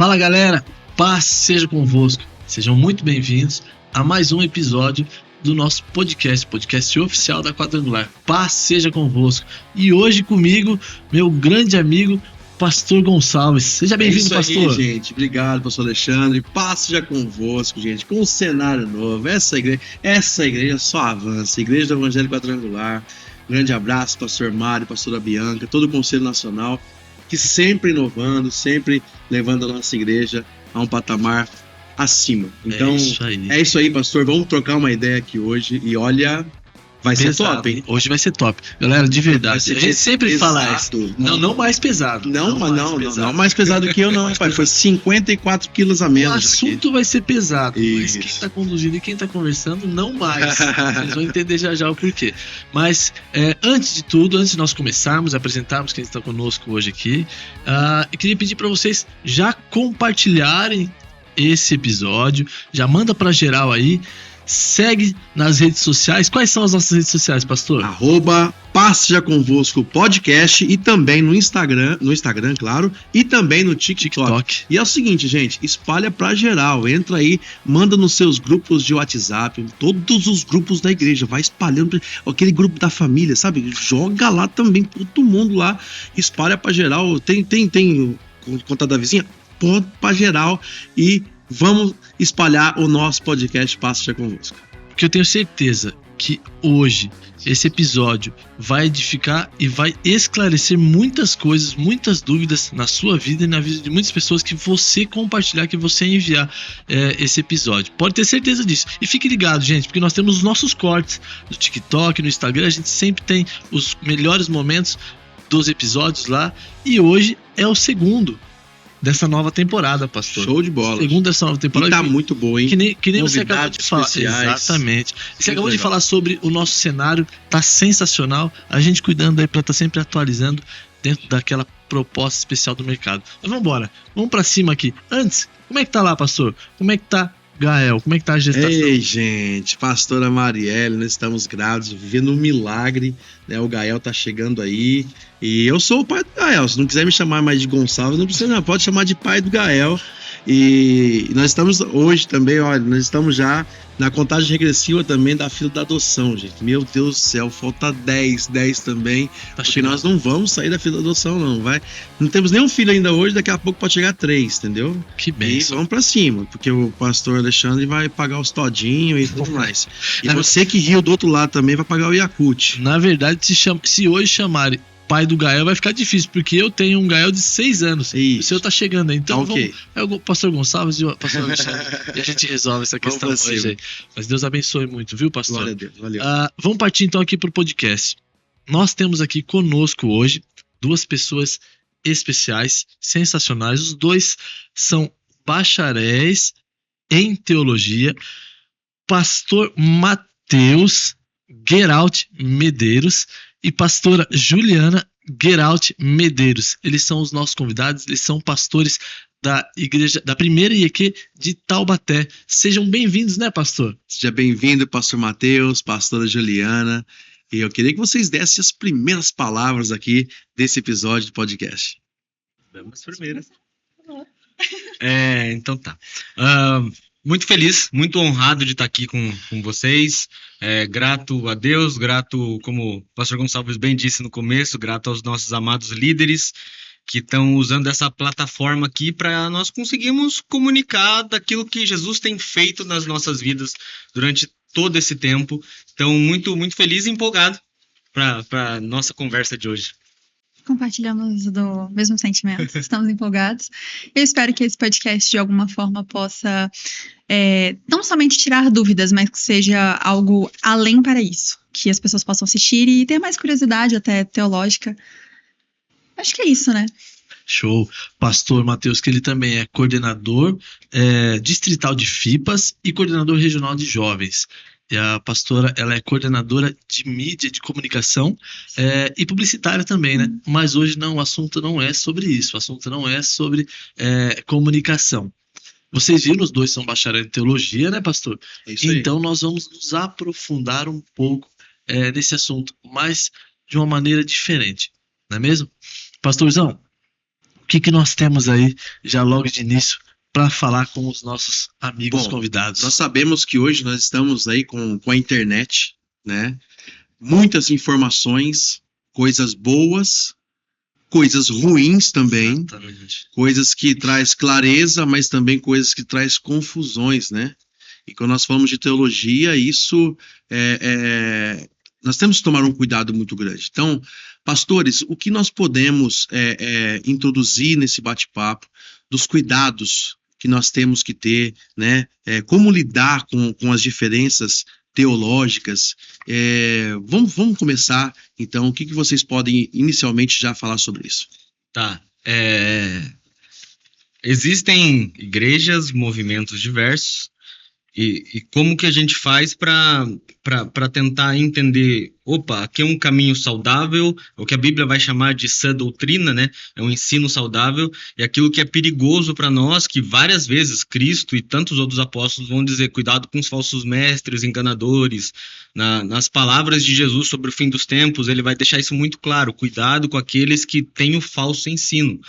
Fala galera, paz seja convosco, sejam muito bem-vindos a mais um episódio do nosso podcast oficial da Quadrangular. Paz seja convosco. E hoje comigo, meu grande amigo, Pastor Gonçalves. Seja bem-vindo, pastor. Aí, gente. Obrigado, pastor Alexandre. Paz seja convosco, gente. Com um cenário novo. Essa igreja só avança. Igreja do Evangelho Quadrangular. Grande abraço, pastor Mário, pastora Bianca, todo o Conselho Nacional, que sempre inovando, sempre levando a nossa igreja a um patamar acima. Então, é isso aí, pastor. Vamos trocar uma ideia aqui hoje. E olha, vai ser top, hein? Hoje vai ser top. Galera, de verdade, a gente sempre fala isso. Não mais pesado. Não mais pesado que eu, não, pai. Foi 54 quilos a menos. O assunto aqui vai ser pesado, isso. Mas quem tá conduzindo e quem tá conversando, não mais. Vocês vão entender já o porquê. Mas, antes de tudo, antes de nós começarmos, apresentarmos quem está conosco hoje aqui, eu queria pedir para vocês já compartilharem esse episódio, já manda pra geral aí, segue nas redes sociais. Quais são as nossas redes sociais, pastor? @Paz Seja Convosco Podcast e também no Instagram, claro, e também no TikTok. E é o seguinte, gente, espalha pra geral, entra aí, manda nos seus grupos de WhatsApp, todos os grupos da igreja, vai espalhando, aquele grupo da família, sabe? Joga lá também, todo mundo lá, espalha pra geral. Tem contato da vizinha? Pode pra geral e vamos espalhar o nosso podcast Paz Seja Convosco. Porque eu tenho certeza que hoje esse episódio vai edificar e vai esclarecer muitas coisas, muitas dúvidas na sua vida e na vida de muitas pessoas que você compartilhar, que você enviar esse episódio. Pode ter certeza disso. E fique ligado, gente, porque nós temos os nossos cortes no TikTok, no Instagram, a gente sempre tem os melhores momentos dos episódios lá. E hoje é o segundo dessa nova temporada, pastor. Show de bola. Segundo dessa nova temporada. E tá muito boa, hein? Que nem você acabou de falar. Exatamente. Você acabou de falar sobre o nosso cenário, tá sensacional. A gente cuidando aí pra estar sempre atualizando dentro daquela proposta especial do mercado. Mas vamos embora. Vamos pra cima aqui. Antes, como é que tá lá, pastor? Como é que tá Gael? Como é que tá a gestação? Ei, gente, pastora Marielle, nós estamos grávidos, vivendo um milagre, né? O Gael tá chegando aí e eu sou o pai do Gael. Se não quiser me chamar mais de Gonçalves, não precisa não, pode chamar de pai do Gael. E nós estamos hoje também, olha, nós estamos já na contagem regressiva também da fila da adoção, gente. Meu Deus do céu, falta 10 também, porque nós não vamos sair da fila da adoção, não, vai. Não temos nenhum filho ainda hoje, daqui a pouco pode chegar 3, entendeu? Que bem. E vamos pra cima, porque o pastor Alexandre vai pagar os todinhos e tudo mais. E você que riu do outro lado também vai pagar o Yakult. Na verdade, se hoje chamarem pai do Gael vai ficar difícil, porque eu tenho um Gael de 6 anos. Isso. O seu tá chegando aí. Então okay. É o pastor Gonçalves e o pastor Alexandre. E a gente resolve essa questão hoje aí. Mas Deus abençoe muito, viu, pastor? Glória a Deus, valeu. Vamos partir então aqui pro podcast. Nós temos aqui conosco hoje 2 pessoas especiais, sensacionais. Os 2 são bacharéis em teologia. Pastor Matheus Geralt Medeiros e pastora Juliana Geralt Medeiros. Eles são os nossos convidados, eles são pastores da igreja, da primeira IEQ de Taubaté. Sejam bem-vindos, né, pastor? Seja bem-vindo, pastor Matheus, pastora Juliana. E eu queria que vocês dessem as primeiras palavras aqui desse episódio do podcast. Vamos primeiras. Então tá. Muito feliz, muito honrado de estar aqui com vocês, grato a Deus, grato, como o pastor Gonçalves bem disse no começo, grato aos nossos amados líderes que estão usando essa plataforma aqui para nós conseguirmos comunicar daquilo que Jesus tem feito nas nossas vidas durante todo esse tempo. Então, muito, muito feliz e empolgado para a nossa conversa de hoje. Compartilhamos do mesmo sentimento, estamos empolgados. Eu espero que esse podcast de alguma forma possa não somente tirar dúvidas, mas que seja algo além para isso, que as pessoas possam assistir e ter mais curiosidade até teológica. Acho que é isso, né? Show. Pastor Matheus, que ele também é coordenador distrital de FIPAS e coordenador regional de jovens. E a pastora, ela é coordenadora de mídia, de comunicação e publicitária também, né? Mas hoje não, o assunto não é sobre isso, o assunto não é sobre comunicação. Vocês viram, os 2 são bacharel em teologia, né, pastor? É isso aí. Então nós vamos nos aprofundar um pouco nesse assunto, mas de uma maneira diferente, não é mesmo? Pastorzão, que nós temos aí, já logo de início, para falar com os nossos amigos convidados? Nós sabemos que hoje nós estamos aí com a internet, né? Muitas informações, coisas boas, coisas ruins também, Exatamente. coisas que traz clareza, mas também coisas que traz confusões, né? E quando nós falamos de teologia, isso nós temos que tomar um cuidado muito grande. Então, pastores, o que nós podemos introduzir nesse bate-papo dos cuidados que nós temos que ter, né? Como lidar com as diferenças teológicas. Vamos começar, então, o que vocês podem inicialmente já falar sobre isso? Tá. Existem igrejas, movimentos diversos, e como que a gente faz para tentar entender, aqui é um caminho saudável, o que a Bíblia vai chamar de sã doutrina, né? É um ensino saudável, e aquilo que é perigoso para nós, que várias vezes Cristo e tantos outros apóstolos vão dizer, cuidado com os falsos mestres, enganadores. Nas palavras de Jesus sobre o fim dos tempos, ele vai deixar isso muito claro, cuidado com aqueles que têm o falso ensino.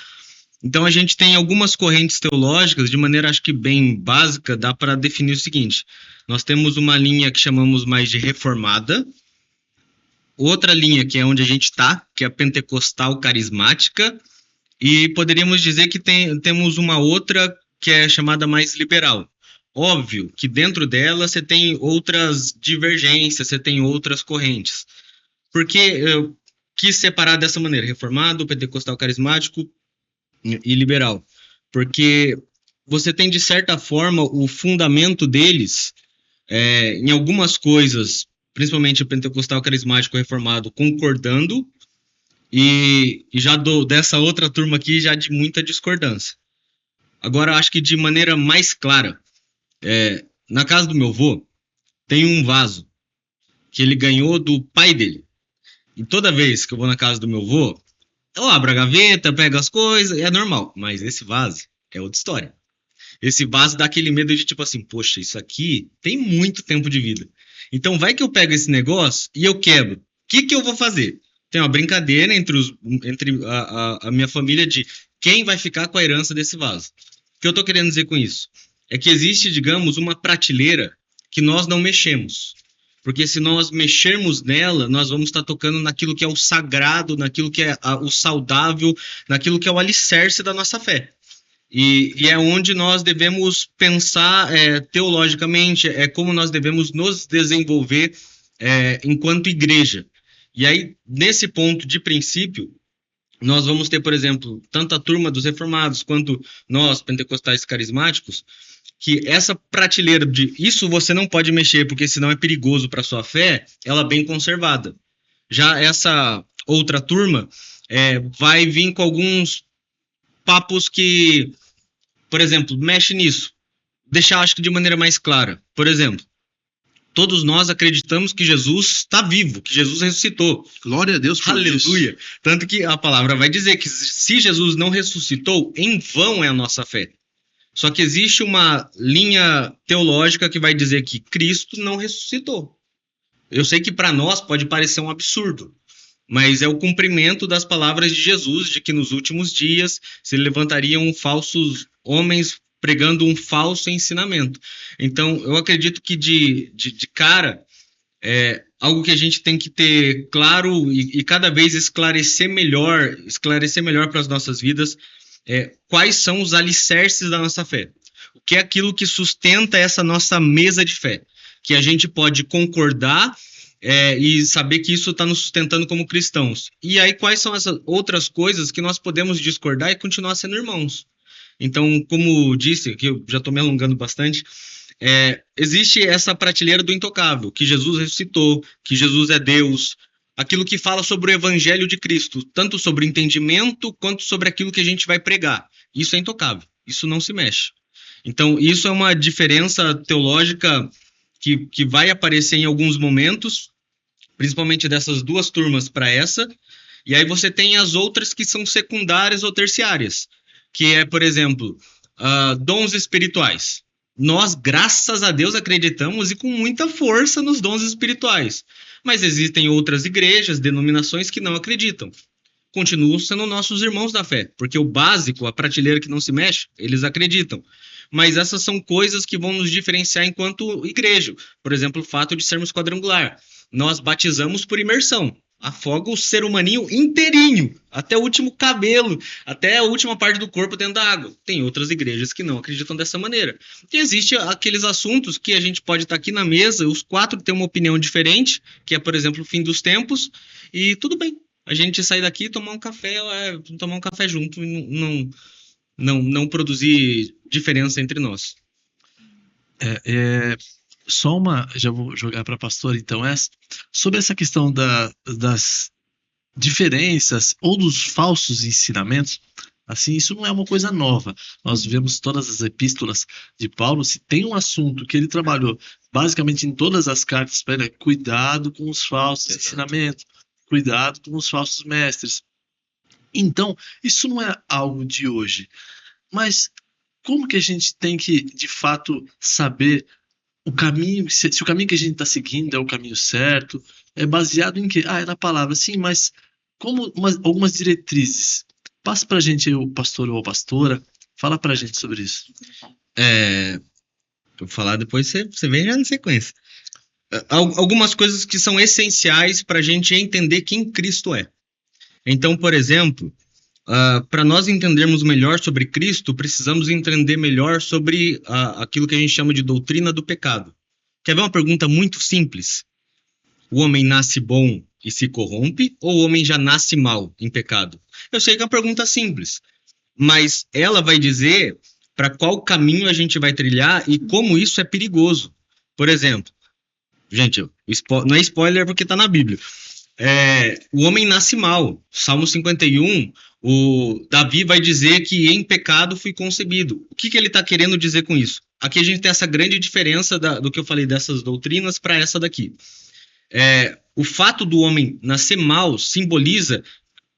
Então, a gente tem algumas correntes teológicas, de maneira, acho que bem básica, dá para definir o seguinte. Nós temos uma linha que chamamos mais de reformada, outra linha que é onde a gente está, que é a pentecostal carismática, e poderíamos dizer que temos uma outra que é chamada mais liberal. Óbvio que dentro dela você tem outras divergências, você tem outras correntes. Por que eu quis separar dessa maneira, reformado, pentecostal carismático e liberal? Porque você tem, de certa forma, o fundamento deles em algumas coisas, principalmente o pentecostal carismático reformado, concordando, e já dessa outra turma aqui já de muita discordância. Agora, acho que de maneira mais clara, na casa do meu avô tem um vaso que ele ganhou do pai dele. E toda vez que eu vou na casa do meu avô, eu abro a gaveta, pego as coisas, é normal. Mas esse vaso é outra história. Esse vaso dá aquele medo de tipo assim, poxa, isso aqui tem muito tempo de vida. Então vai que eu pego esse negócio e eu quebro. O que eu vou fazer? Tem uma brincadeira entre a minha família de quem vai ficar com a herança desse vaso. O que eu tô querendo dizer com isso? É que existe, digamos, uma prateleira que nós não mexemos. Porque se nós mexermos nela, nós vamos estar tocando naquilo que é o sagrado, naquilo que é o saudável, naquilo que é o alicerce da nossa fé. E é onde nós devemos pensar teologicamente, como nós devemos nos desenvolver enquanto igreja. E aí, nesse ponto de princípio, nós vamos ter, por exemplo, tanto a turma dos reformados quanto nós, pentecostais carismáticos, que essa prateleira de isso você não pode mexer porque senão é perigoso para a sua fé, ela é bem conservada. Já essa outra turma vai vir com alguns papos que, por exemplo, mexe nisso. Deixar, acho que de maneira mais clara. Por exemplo, todos nós acreditamos que Jesus está vivo, que Jesus ressuscitou. Glória a Deus por isso. Aleluia. Tanto que a palavra vai dizer que se Jesus não ressuscitou, em vão é a nossa fé. Só que existe uma linha teológica que vai dizer que Cristo não ressuscitou. Eu sei que para nós pode parecer um absurdo, mas é o cumprimento das palavras de Jesus, de que nos últimos dias se levantariam falsos homens pregando um falso ensinamento. Então, eu acredito que de cara, algo que a gente tem que ter claro e cada vez esclarecer melhor para as nossas vidas, quais são os alicerces da nossa fé. O que é aquilo que sustenta essa nossa mesa de fé? Que a gente pode concordar e saber que isso está nos sustentando como cristãos. E aí, quais são essas outras coisas que nós podemos discordar e continuar sendo irmãos? Então, como disse, que eu já estou me alongando bastante, existe essa prateleira do intocável, que Jesus ressuscitou, que Jesus é Deus, aquilo que fala sobre o evangelho de Cristo, tanto sobre entendimento quanto sobre aquilo que a gente vai pregar. Isso é intocável, isso não se mexe. Então, isso é uma diferença teológica que vai aparecer em alguns momentos, principalmente dessas duas turmas para essa, e aí você tem as outras que são secundárias ou terciárias, que é, por exemplo, dons espirituais. Nós, graças a Deus, acreditamos e com muita força nos dons espirituais. Mas existem outras igrejas, denominações que não acreditam. continuam sendo nossos irmãos da fé, porque o básico, a prateleira que não se mexe, eles acreditam. Mas essas são coisas que vão nos diferenciar enquanto igreja. Por exemplo, o fato de sermos quadrangular. Nós batizamos por imersão. Afoga o ser humaninho inteirinho, até o último cabelo, até a última parte do corpo dentro da água. Tem outras igrejas que não acreditam dessa maneira. E existem aqueles assuntos que a gente pode estar aqui na mesa, os 4 têm uma opinião diferente, que é, por exemplo, o fim dos tempos, e tudo bem. A gente sair daqui e tomar um café junto e não produzir diferença entre nós. Só já vou jogar para a pastora, então, sobre essa questão das diferenças ou dos falsos ensinamentos. Assim, isso não é uma coisa nova. Nós vemos todas as epístolas de Paulo, se tem um assunto que ele trabalhou basicamente em todas as cartas, cuidado com os falsos ensinamentos, cuidado com os falsos mestres. Então, isso não é algo de hoje. Mas como que a gente tem que, de fato, saber o caminho, se o caminho que a gente está seguindo é o caminho certo? É baseado em quê? É na palavra, sim, mas como algumas diretrizes. Passa pra gente aí o pastor ou a pastora, fala pra gente sobre isso. Eu vou falar depois, você vem já na sequência. Algumas coisas que são essenciais para a gente entender quem Cristo é. Então, por exemplo, para nós entendermos melhor sobre Cristo, precisamos entender melhor sobre aquilo que a gente chama de doutrina do pecado. Quer ver uma pergunta muito simples? O homem nasce bom e se corrompe, ou o homem já nasce mal em pecado? Eu sei que é uma pergunta simples, mas ela vai dizer para qual caminho a gente vai trilhar e como isso é perigoso. Por exemplo, gente, não é spoiler porque está na Bíblia. O homem nasce mal. Salmo 51, o Davi vai dizer que em pecado fui concebido. O que ele está querendo dizer com isso? Aqui a gente tem essa grande diferença do que eu falei dessas doutrinas para essa daqui. O fato do homem nascer mal simboliza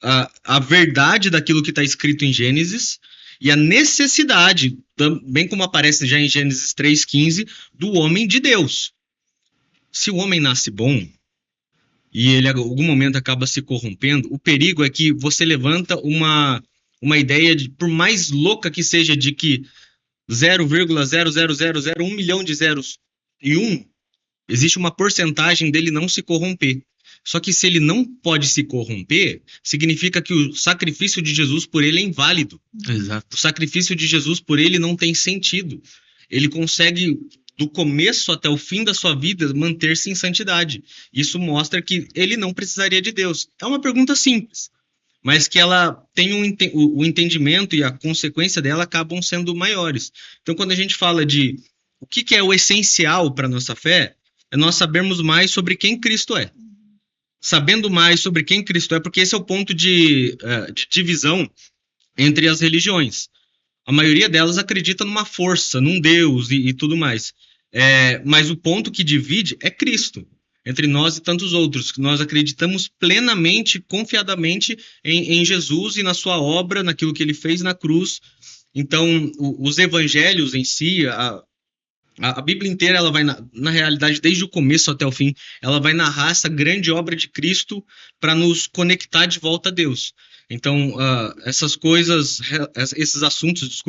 a verdade daquilo que está escrito em Gênesis e a necessidade, bem como aparece já em Gênesis 3,15, do homem de Deus. Se o homem nasce bom e ele em algum momento acaba se corrompendo, o perigo é que você levanta uma ideia, por mais louca que seja, de que 0,00001 milhão de zeros e 1, existe uma porcentagem dele não se corromper. Só que se ele não pode se corromper, significa que o sacrifício de Jesus por ele é inválido. Exato. O sacrifício de Jesus por ele não tem sentido. Ele consegue, do começo até o fim da sua vida, manter-se em santidade. Isso mostra que ele não precisaria de Deus. É uma pergunta simples, mas que ela tem o entendimento e a consequência dela acabam sendo maiores. Então, quando a gente fala de o que é o essencial para a nossa fé, é nós sabermos mais sobre quem Cristo é. Sabendo mais sobre quem Cristo é, porque esse é o ponto de divisão entre as religiões. A maioria delas acredita numa força, num Deus e tudo mais. Mas o ponto que divide é Cristo, entre nós e tantos outros. Nós acreditamos plenamente, confiadamente em Jesus e na sua obra, naquilo que ele fez na cruz. Então, os evangelhos em si, a Bíblia inteira, ela vai, na realidade, desde o começo até o fim, ela vai narrar essa grande obra de Cristo para nos conectar de volta a Deus. Então, esses assuntos,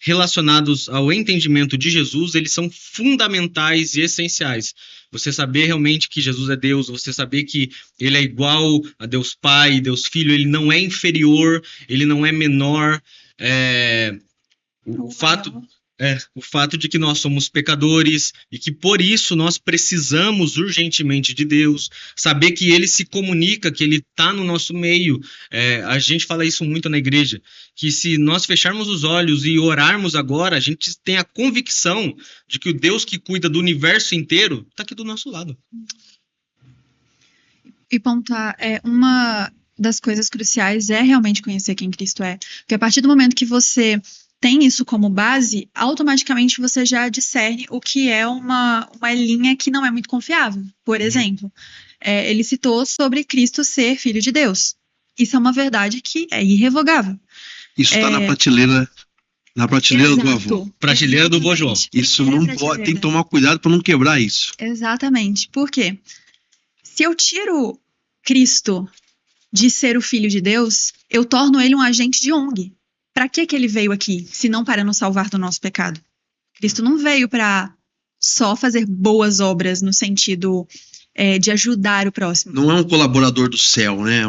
relacionados ao entendimento de Jesus, eles são fundamentais e essenciais. Você saber realmente que Jesus é Deus, você saber que ele é igual a Deus Pai, Deus Filho, ele não é inferior, ele não é menor. O fato de que nós somos pecadores e que por isso nós precisamos urgentemente de Deus, saber que ele se comunica, que ele está no nosso meio. A gente fala isso muito na igreja, que se nós fecharmos os olhos e orarmos agora, a gente tem a convicção de que o Deus que cuida do universo inteiro está aqui do nosso lado. E pontuar, uma das coisas cruciais é realmente conhecer quem Cristo é, porque a partir do momento que você tem isso como base, automaticamente você já discerne o que é uma linha que não é muito confiável. Por exemplo, ele citou sobre Cristo ser filho de Deus. Isso é uma verdade que é irrevogável. Isso está na prateleira do avô. Prateleira do vô João. Isso não pode, tem que tomar cuidado para não quebrar isso. Exatamente. Por quê? Se eu tiro Cristo de ser o filho de Deus, eu torno ele um agente de ONG. Para que ele veio aqui, se não para nos salvar do nosso pecado? Cristo não veio para só fazer boas obras no sentido de ajudar o próximo. Não é um colaborador do céu, né?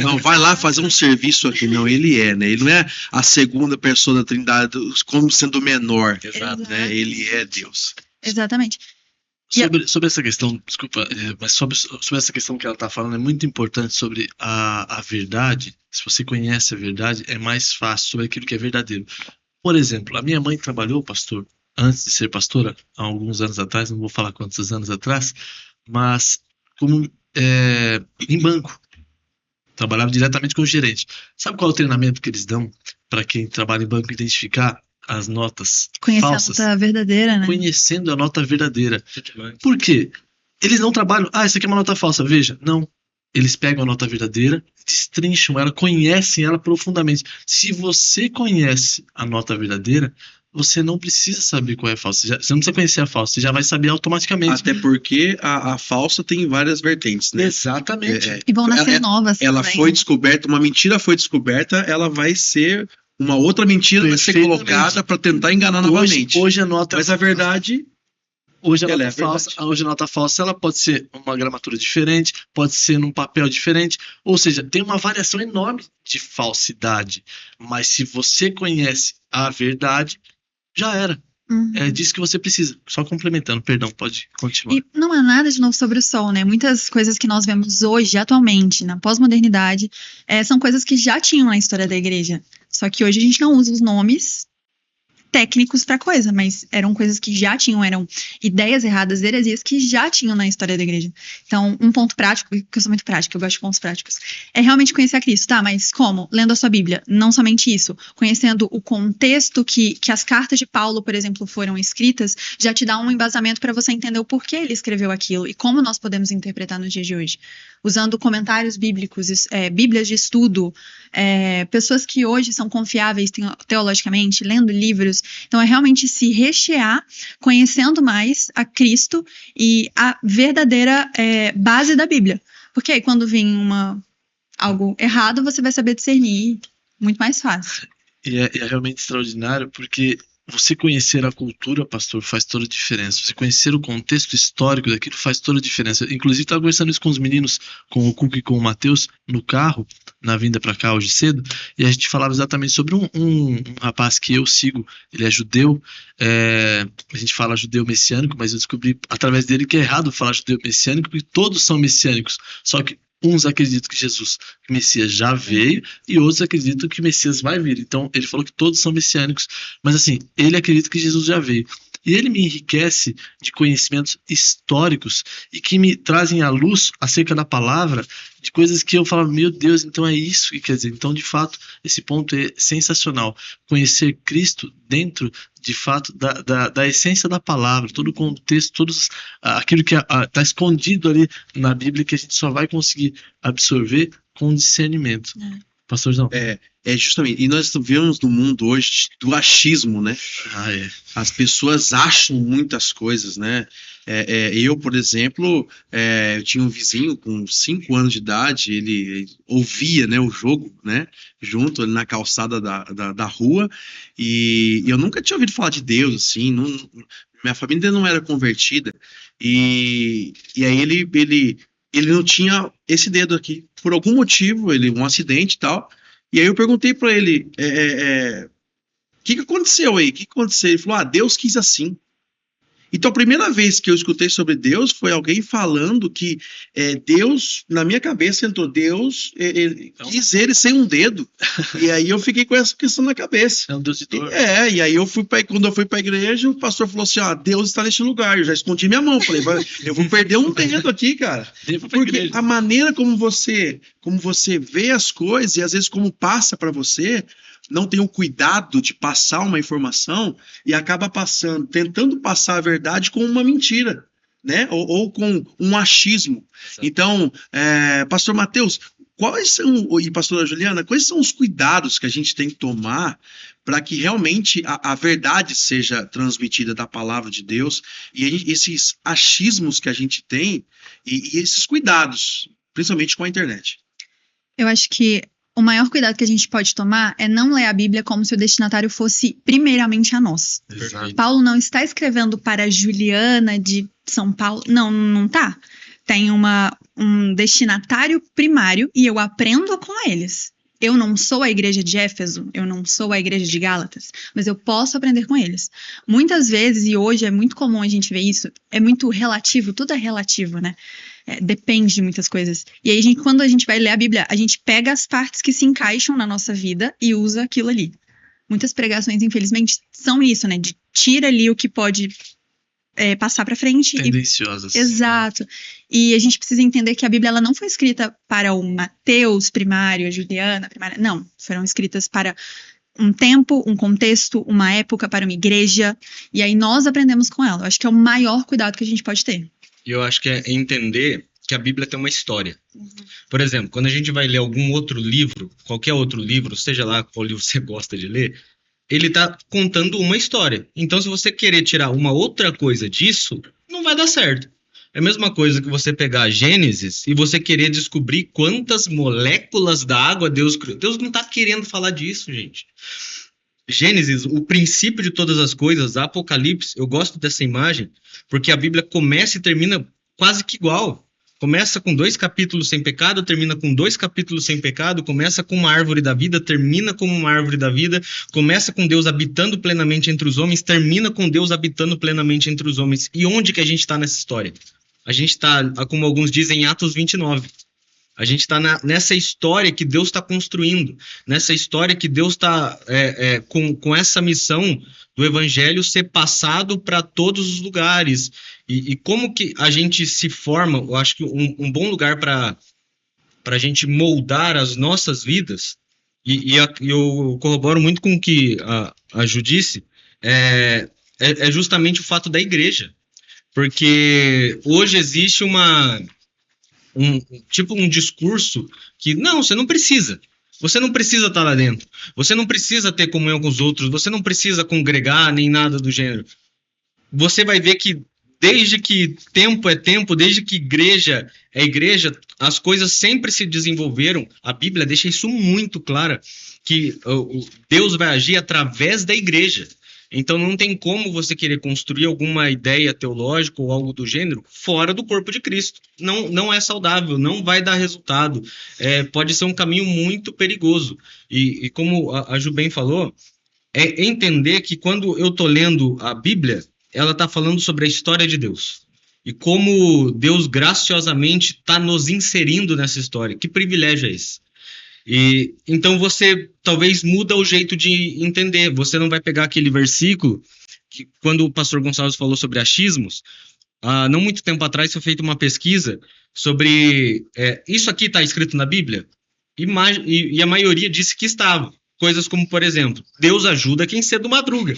Não vai lá fazer um serviço aqui. Não, ele é, né? Ele não é a segunda pessoa da Trindade como sendo menor. Exato. Né? Ele é Deus. Exatamente. Sobre essa questão, desculpa, mas sobre essa questão que ela está falando, é muito importante sobre a verdade. Se você conhece a verdade, é mais fácil sobre aquilo que é verdadeiro. Por exemplo, a minha mãe trabalhou, pastor, antes de ser pastora, há alguns anos atrás, não vou falar quantos anos atrás, mas como em banco. Trabalhava diretamente com o gerente. Sabe qual é o treinamento que eles dão para quem trabalha em banco identificar as notas falsas? Conhecendo a nota verdadeira, né? Conhecendo a nota verdadeira. Por quê? Eles não trabalham, isso aqui é uma nota falsa, veja. Não. Eles pegam a nota verdadeira, destrincham ela, conhecem ela profundamente. Se você conhece a nota verdadeira, você não precisa saber qual é a falsa. Você não precisa conhecer a falsa, você já vai saber automaticamente. Até porque a falsa tem várias vertentes, né? Exatamente. E vão nascer novas. Ela também. foi descoberta, uma mentira foi descoberta, ela vai ser uma outra mentira vai ser colocada para tentar enganar novamente. Hoje a nota. Mas a verdade. Hoje a nota falsa, hoje a nota falsa, ela pode ser uma gramatura diferente, pode ser num papel diferente, ou seja, tem uma variação enorme de falsidade. Mas se você conhece a verdade, já era. É disso que você precisa. Só complementando, perdão, pode continuar. E não há nada de novo sobre o sol, né? Muitas coisas que nós vemos hoje, atualmente, na pós-modernidade, são coisas que já tinham na história da igreja. Só que hoje a gente não usa os nomes técnicos para coisa, mas eram coisas que já tinham, eram ideias erradas, heresias que já tinham na história da igreja. Então, um ponto prático, que eu sou muito prática, eu gosto de pontos práticos, é realmente conhecer a Cristo, tá? Mas como? Lendo a sua Bíblia. Não somente isso. Conhecendo o contexto que as cartas de Paulo, por exemplo, foram escritas, já te dá um embasamento para você entender o porquê ele escreveu aquilo e como nós podemos interpretar no dia de hoje. Usando comentários bíblicos, bíblias de estudo, pessoas que hoje são confiáveis teologicamente, lendo livros. Então, é realmente se rechear, conhecendo mais a Cristo e a verdadeira base da Bíblia. Porque aí, quando vir algo errado, você vai saber discernir muito mais fácil. E é realmente extraordinário, porque você conhecer a cultura, pastor, faz toda a diferença. Você conhecer o contexto histórico daquilo faz toda a diferença. Inclusive, estava conversando isso com os meninos, com o Cuco e com o Matheus, no carro, na vinda para cá hoje cedo, e a gente falava exatamente sobre um rapaz que eu sigo. Ele é judeu, a gente fala judeu messiânico, mas eu descobri através dele que é errado falar judeu messiânico, porque todos são messiânicos. Só que uns acreditam que Jesus, que Messias já veio, e outros acreditam que Messias vai vir. Então, ele falou que todos são messiânicos, mas assim, ele acredita que Jesus já veio. E ele me enriquece de conhecimentos históricos e que me trazem à luz acerca da palavra, de coisas que eu falo, meu Deus, então é isso que quer dizer. Então, de fato, esse ponto é sensacional. Conhecer Cristo dentro, de fato, da essência da palavra, todo o contexto, aquilo que está escondido ali na Bíblia, que a gente só vai conseguir absorver com discernimento. Pastor João. Justamente. E nós vivemos no mundo hoje do achismo, né? As pessoas acham muitas coisas, né? Eu, por exemplo, eu tinha um vizinho com 5 anos de idade, ele ouvia, né, o jogo, né, junto ali na calçada da rua, e eu nunca tinha ouvido falar de Deus, assim, minha família não era convertida, e aí ele não tinha esse dedo aqui, por algum motivo, um acidente e tal, e aí eu perguntei para ele, o que aconteceu aí? O que aconteceu? Ele falou, Deus quis assim. Então, a primeira vez que eu escutei sobre Deus foi alguém falando que Deus, na minha cabeça, entrou Deus, quis ele sem um dedo. E aí eu fiquei com essa questão na cabeça. É um Deus de dor. E aí quando eu fui para a igreja, o pastor falou assim, Deus está neste lugar. Eu já escondi minha mão. Falei, eu vou perder um dedo aqui, cara. Porque a maneira como você vê as coisas e às vezes como passa para você, não tem o cuidado de passar uma informação e acaba tentando passar a verdade com uma mentira, né? Ou com um achismo. Certo. Então, pastor Matheus, e pastora Juliana, quais são os cuidados que a gente tem que tomar para que realmente a verdade seja transmitida da palavra de Deus e esses achismos que a gente tem e esses cuidados, principalmente com a internet? Eu acho que o maior cuidado que a gente pode tomar é não ler a Bíblia como se o destinatário fosse primeiramente a nós. Exato. Paulo não está escrevendo para Juliana de São Paulo. Não tá. Tem um destinatário primário e eu aprendo com eles. Eu não sou a igreja de Éfeso, eu não sou a igreja de Gálatas, mas eu posso aprender com eles. Muitas vezes, e hoje é muito comum a gente ver isso, é muito relativo, tudo é relativo, né? Depende de muitas coisas. E aí, quando a gente vai ler a Bíblia, a gente pega as partes que se encaixam na nossa vida e usa aquilo ali. Muitas pregações, infelizmente, são isso, né? De tira ali o que pode passar para frente. Tendenciosas. Exato. E a gente precisa entender que a Bíblia ela não foi escrita para o Mateus primário, a Juliana primária. Não, foram escritas para um tempo, um contexto, uma época, para uma igreja. E aí nós aprendemos com ela. Eu acho que é o maior cuidado que a gente pode ter. E eu acho que é entender que a Bíblia tem uma história. Por exemplo, quando a gente vai ler algum outro livro, qualquer outro livro, seja lá qual livro você gosta de ler, ele está contando uma história. Então, se você querer tirar uma outra coisa disso, não vai dar certo. É a mesma coisa que você pegar Gênesis e você querer descobrir quantas moléculas da água Deus criou. Deus não está querendo falar disso, gente. Gênesis, o princípio de todas as coisas, Apocalipse, eu gosto dessa imagem, porque a Bíblia começa e termina quase que igual. Começa com 2 capítulos sem pecado, termina com 2 capítulos sem pecado, começa com uma árvore da vida, termina como uma árvore da vida, começa com Deus habitando plenamente entre os homens, termina com Deus habitando plenamente entre os homens. E onde que a gente está nessa história? A gente está, como alguns dizem, em Atos 29. A gente está nessa história que Deus está construindo, nessa história que Deus está com essa missão do evangelho ser passado para todos os lugares. E como que a gente se forma, eu acho que um bom lugar para a gente moldar as nossas vidas, e eu corroboro muito com o que a Ju disse, é justamente o fato da igreja. Porque hoje existe um discurso que, não, você não precisa. Você não precisa estar lá dentro. Você não precisa ter comunhão com os outros. Você não precisa congregar, nem nada do gênero. Você vai ver que desde que tempo é tempo, desde que igreja é igreja, as coisas sempre se desenvolveram. A Bíblia deixa isso muito claro, que Deus vai agir através da igreja. Então não tem como você querer construir alguma ideia teológica ou algo do gênero fora do corpo de Cristo. Não é saudável, não vai dar resultado. Pode ser um caminho muito perigoso. E como a Ju bem falou, é entender que quando eu estou lendo a Bíblia, ela está falando sobre a história de Deus. E como Deus graciosamente está nos inserindo nessa história. Que privilégio é esse? E então você talvez muda o jeito de entender. Você não vai pegar aquele versículo que, quando o pastor Gonçalves falou sobre achismos, não muito tempo atrás foi feita uma pesquisa sobre isso aqui está escrito na Bíblia? E a maioria disse que estava. Coisas como, por exemplo, Deus ajuda quem cedo madruga.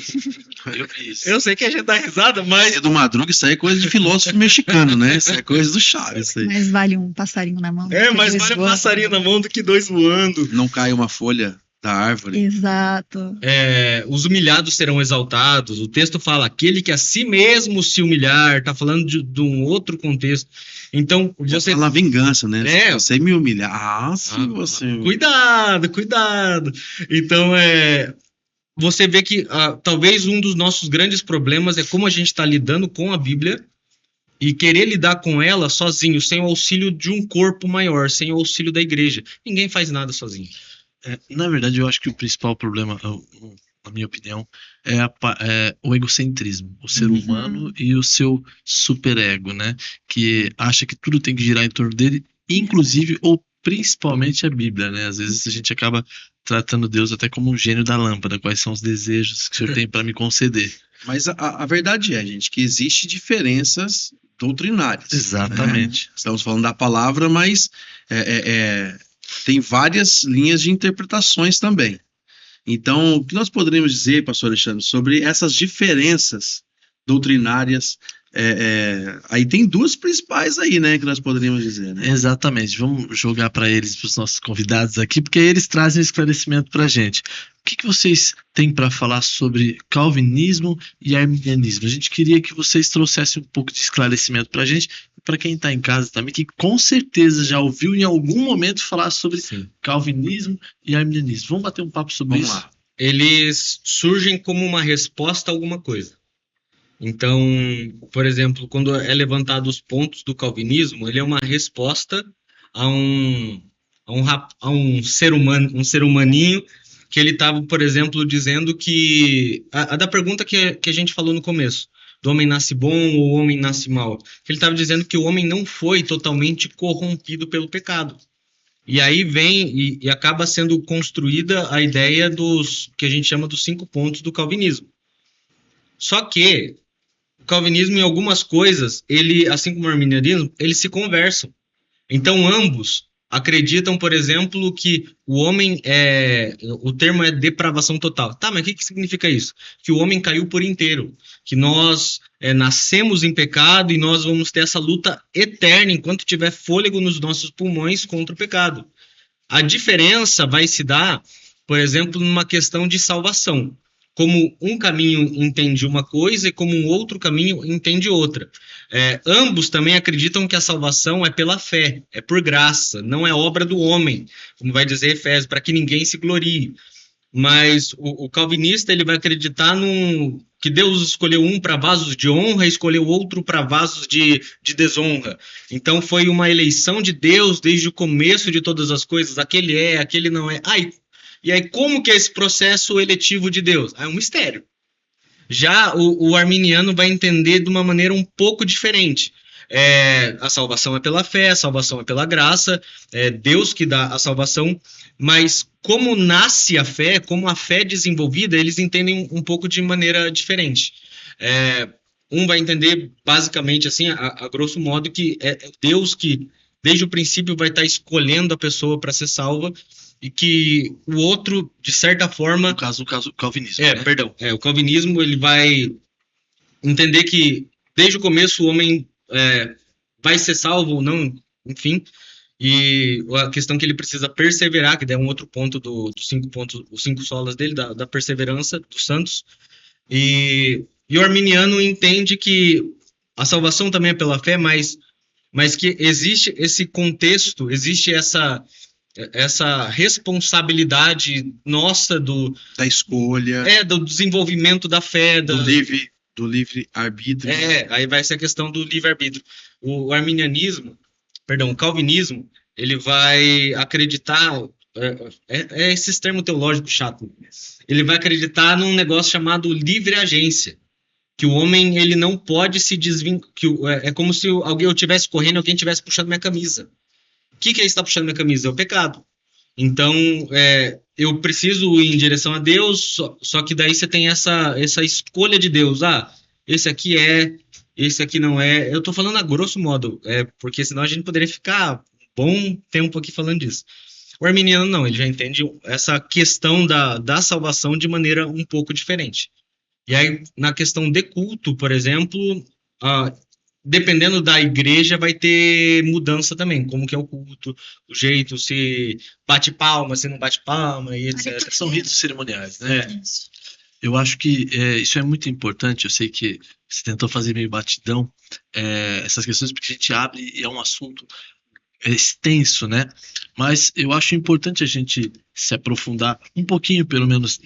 Eu sei que a gente dá risada, mas... Cedo madruga, isso aí é coisa de filósofo mexicano, né? Isso é coisa do Chaves. Mas vale um passarinho na mão. Mas vale um passarinho na mão do que 2 voando. Não cai uma folha da árvore. Exato. Os humilhados serão exaltados. O texto fala, aquele que a si mesmo se humilhar. Está falando de um outro contexto. Então, você... Fala vingança, né? Se você me humilhar, você... Cuidado. Então, você vê que talvez um dos nossos grandes problemas é como a gente está lidando com a Bíblia e querer lidar com ela sozinho, sem o auxílio de um corpo maior, sem o auxílio da igreja. Ninguém faz nada sozinho. Na verdade, eu acho que o principal problema, na minha opinião, é o egocentrismo. O ser humano e o seu superego, né? Que acha que tudo tem que girar em torno dele, inclusive ou principalmente a Bíblia, né? Às vezes a gente acaba tratando Deus até como um gênio da lâmpada. Quais são os desejos que o Senhor tem para me conceder? Mas a verdade é, gente, que existem diferenças doutrinárias. Exatamente. Né? Estamos falando da palavra, mas tem várias linhas de interpretações também. Então, o que nós poderíamos dizer, pastor Alexandre, sobre essas diferenças doutrinárias Aí tem duas principais aí, né, que nós poderíamos dizer, né? Exatamente. Vamos jogar para eles, para os nossos convidados aqui, porque eles trazem esclarecimento para a gente. O que vocês têm para falar sobre calvinismo e arminianismo? A gente queria que vocês trouxessem um pouco de esclarecimento para a gente, e para quem está em casa também, que com certeza já ouviu em algum momento falar sobre calvinismo e arminianismo. Vamos bater um papo sobre isso? Vamos lá. Eles surgem como uma resposta a alguma coisa. Então, por exemplo, quando é levantado os pontos do calvinismo, ele é uma resposta a um ser humano, um ser humaninho, que ele estava, por exemplo, dizendo que a da pergunta que a gente falou no começo, do homem nasce bom ou o homem nasce mal, que ele estava dizendo que o homem não foi totalmente corrompido pelo pecado. E aí vem e acaba sendo construída a ideia dos que a gente chama dos 5 pontos do calvinismo. Só que o calvinismo, em algumas coisas, ele, assim como o arminianismo, eles se conversam. Então, ambos acreditam, por exemplo, que o homem o termo é depravação total. Tá, mas o que significa isso? Que o homem caiu por inteiro, que nós nascemos em pecado e nós vamos ter essa luta eterna enquanto tiver fôlego nos nossos pulmões contra o pecado. A diferença vai se dar, por exemplo, numa questão de salvação. Como um caminho entende uma coisa e como um outro caminho entende outra. Ambos também acreditam que a salvação é pela fé, é por graça, não é obra do homem, como vai dizer Efésios, para que ninguém se glorie. Mas o calvinista ele vai acreditar que Deus escolheu um para vasos de honra e escolheu outro para vasos de desonra. Então foi uma eleição de Deus desde o começo de todas as coisas, aquele aquele não é. E aí, como que é esse processo eletivo de Deus? É um mistério. Já o arminiano vai entender de uma maneira um pouco diferente. A salvação é pela fé, a salvação é pela graça, é Deus que dá a salvação, mas como nasce a fé, como a fé é desenvolvida, eles entendem um pouco de maneira diferente. Um vai entender basicamente assim, a grosso modo, que é Deus que desde o princípio vai estar escolhendo a pessoa para ser salva, e que o outro, de certa forma... No caso, o calvinismo, né? Perdão. O calvinismo, ele vai entender que, desde o começo, o homem vai ser salvo ou não, enfim, e a questão que ele precisa perseverar, que é um outro ponto dos 5 pontos, os 5 solas dele, da perseverança dos santos, e o arminiano entende que a salvação também é pela fé, mas que existe esse contexto, existe essa responsabilidade nossa da escolha, do desenvolvimento da fé, do livre arbítrio. Aí vai ser a questão do livre arbítrio. O calvinismo, ele vai acreditar, esses termos teológicos chatos, ele vai acreditar num negócio chamado livre agência, que o homem ele não pode se desvincular, é como se eu estivesse correndo e alguém estivesse puxando minha camisa. O que é está puxando minha camisa? É o pecado. Então, eu preciso ir em direção a Deus, só que daí você tem essa escolha de Deus. Esse aqui esse aqui não é. Eu estou falando a grosso modo, porque senão a gente poderia ficar um bom tempo aqui falando disso. O arminiano não, ele já entende essa questão da salvação de maneira um pouco diferente. E aí, na questão de culto, por exemplo, dependendo da igreja, vai ter mudança também. Como que é o culto, o jeito, se bate palma, se não bate palma, e etc. São ritos cerimoniais, né? Eu acho que isso é muito importante. Eu sei que você tentou fazer meio batidão essas questões, porque a gente abre e é um assunto extenso, né? Mas eu acho importante a gente se aprofundar um pouquinho, pelo menos,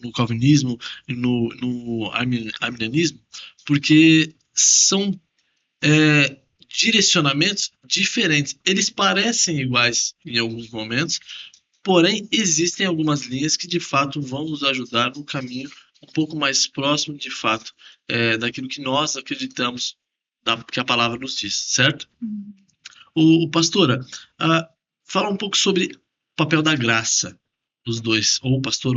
no calvinismo e no arminianismo, porque são direcionamentos diferentes. Eles parecem iguais em alguns momentos, porém existem algumas linhas que de fato vão nos ajudar no caminho um pouco mais próximo, de fato, daquilo que nós acreditamos que a palavra nos diz, certo? Pastora, fala um pouco sobre o papel da graça dos dois, ou pastor,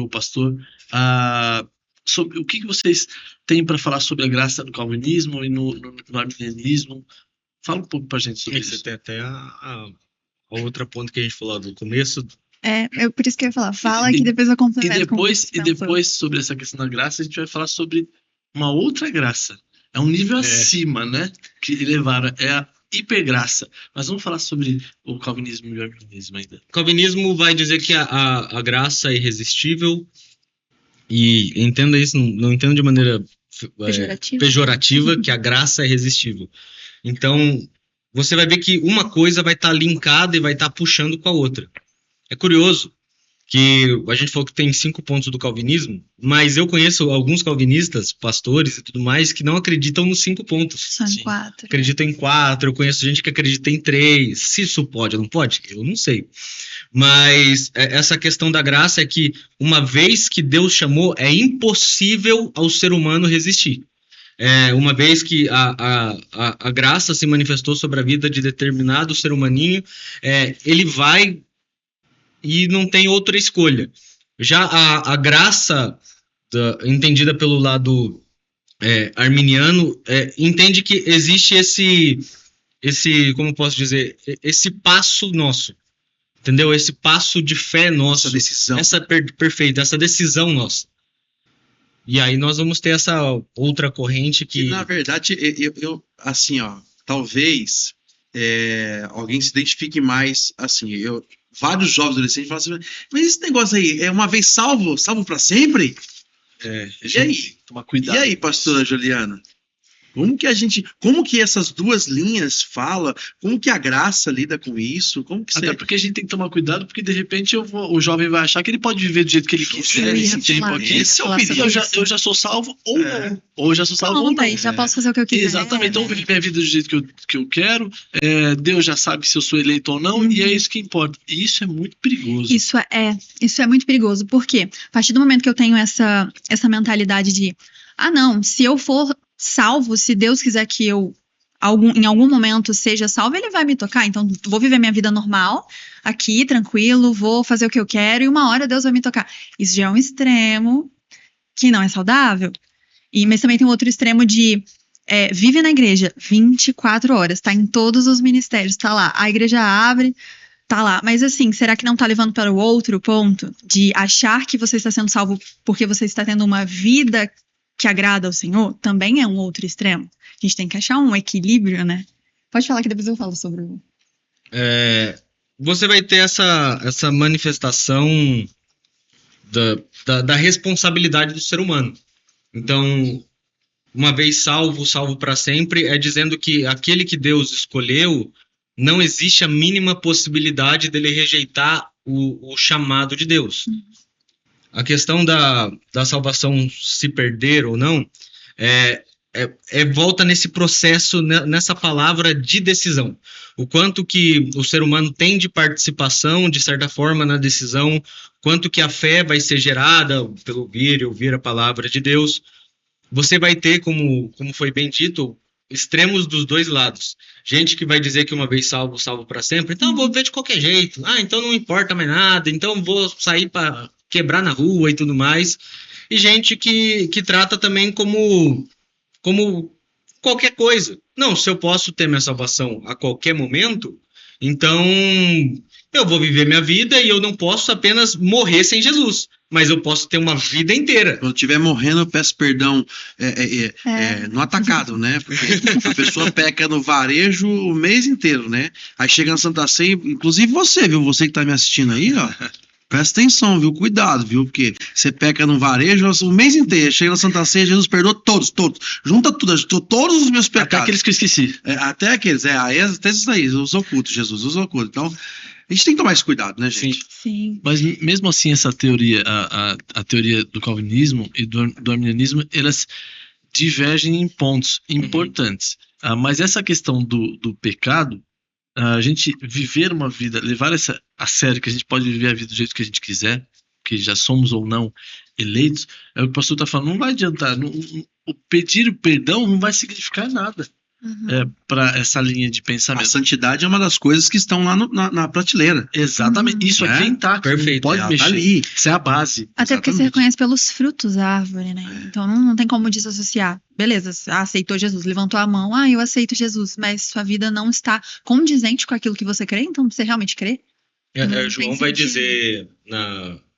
sobre o que vocês têm para falar sobre a graça no calvinismo e no arminianismo. Fala um pouco para a gente sobre isso. Você tem até a outra ponto que a gente falou do começo. Por isso que eu ia falar. Fala que depois eu complemento. E depois sobre essa questão da graça, a gente vai falar sobre uma outra graça, É um nível acima, né? Que levaram. É a hipergraça. Mas vamos falar sobre o calvinismo e o arminianismo ainda. O calvinismo vai dizer que a graça é irresistível, e entenda isso, não entenda de maneira pejorativa, que a graça é irresistível. Então, você vai ver que uma coisa vai estar linkada e vai estar puxando com a outra. É curioso que a gente falou que tem 5 pontos do calvinismo, mas eu conheço alguns calvinistas, pastores e tudo mais, que não acreditam nos 5 pontos. Só em 4. Acreditam em 4, eu conheço gente que acredita em 3. Se isso pode ou não pode, eu não sei. Mas essa questão da graça é que, uma vez que Deus chamou, é impossível ao ser humano resistir. Uma vez que a graça se manifestou sobre a vida de determinado ser humaninho, ele vai e não tem outra escolha. Já a graça, entendida pelo lado arminiano, entende que existe esse, como posso dizer, esse passo nosso, entendeu? Esse passo de fé nosso, essa decisão, perfeito, essa decisão nossa. E aí nós vamos ter essa outra corrente que... Na verdade, eu assim, talvez alguém se identifique mais, assim, vários jovens adolescentes falam assim, mas esse negócio aí, é uma vez salvo para sempre? E aí? Tomar cuidado. E aí, pastora Juliana? Como que essas duas linhas falam? Como que a graça lida com isso? Até porque a gente tem que tomar cuidado, porque de repente o jovem vai achar que ele pode viver do jeito que ele quiser, eu já sou salvo ou não. Ou já sou salvo ou não. Já posso fazer o que eu quiser. Exatamente, então eu vivo minha vida do jeito que eu quero, Deus já sabe se eu sou eleito ou não, e é isso que importa. E isso é muito perigoso. Isso é muito perigoso, porque a partir do momento que eu tenho essa mentalidade de, não, se eu for salvo, se Deus quiser que eu em algum momento seja salvo, ele vai me tocar, então vou viver minha vida normal, aqui, tranquilo, vou fazer o que eu quero, e uma hora Deus vai me tocar. Isso já é um extremo que não é saudável. Mas também tem um outro extremo de vive na igreja 24 horas, tá em todos os ministérios, tá lá, a igreja abre, tá lá, mas assim, será que não tá levando para o outro ponto de achar que você está sendo salvo porque você está tendo uma vida que agrada ao Senhor? Também é um outro extremo. A gente tem que achar um equilíbrio, né? Pode falar que depois eu falo sobre o... Você vai ter essa manifestação da responsabilidade do ser humano. Então, uma vez salvo para sempre, é dizendo que aquele que Deus escolheu, não existe a mínima possibilidade dele rejeitar o chamado de Deus. A questão da salvação se perder ou não, volta nesse processo, nessa palavra de decisão. O quanto que o ser humano tem de participação, de certa forma, na decisão, quanto que a fé vai ser gerada pelo ouvir a palavra de Deus. Você vai ter, como foi bem dito, extremos dos dois lados. Gente que vai dizer que uma vez salvo para sempre, então eu vou ver de qualquer jeito. Então não importa mais nada, então vou sair para quebrar na rua e tudo mais. E gente que trata também como qualquer coisa. Não, se eu posso ter minha salvação a qualquer momento, então eu vou viver minha vida e eu não posso apenas morrer sem Jesus, mas eu posso ter uma vida inteira. Quando eu estiver morrendo, eu peço perdão no atacado, né? Porque a pessoa peca no varejo o mês inteiro, né? Aí chega na Santa Ceia, inclusive você, viu? Você que tá me assistindo aí, ó. Presta atenção, viu? Cuidado, viu? Porque você peca no varejo o mês inteiro. Chega na Santa Ceia, Jesus perdoa todos. Junta tudo, todos os meus pecados. Até aqueles que eu esqueci. Até aqueles, até esses aí, os ocultos, Jesus, os ocultos. Então, a gente tem que tomar esse cuidado, né, gente? Sim. Mas mesmo assim, essa teoria, a teoria do calvinismo e do arminianismo, elas divergem em pontos importantes. Mas essa questão do pecado, a gente viver uma vida, levar a sério que a gente pode viver a vida do jeito que a gente quiser, que já somos ou não eleitos, o pastor está falando, não vai adiantar, o pedir o perdão não vai significar nada para essa linha de pensamento. A santidade é uma das coisas que estão lá na prateleira. Exatamente, isso é quem tá, perfeito, pode mexer, tá ali. Isso é a base. Até porque você reconhece pelos frutos a árvore, né? Então não tem como desassociar. Beleza, aceitou Jesus, levantou a mão, eu aceito Jesus, mas sua vida não está condizente com aquilo que você crê, então você realmente crê? João vai dizer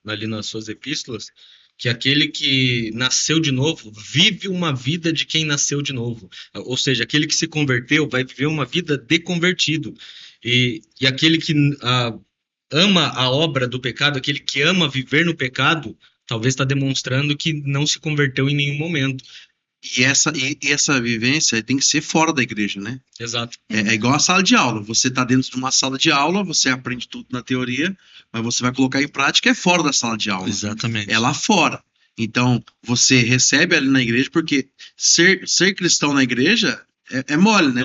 ali nas suas epístolas que aquele que nasceu de novo vive uma vida de quem nasceu de novo. Ou seja, aquele que se converteu vai viver uma vida de convertido. E aquele que ama a obra do pecado, aquele que ama viver no pecado, talvez está demonstrando que não se converteu em nenhum momento. E essa vivência tem que ser fora da igreja, né? Exato. É igual a sala de aula. Você está dentro de uma sala de aula, você aprende tudo na teoria, mas você vai colocar em prática fora da sala de aula. Exatamente. É lá fora. Então, você recebe ali na igreja, porque ser cristão na igreja é mole, né?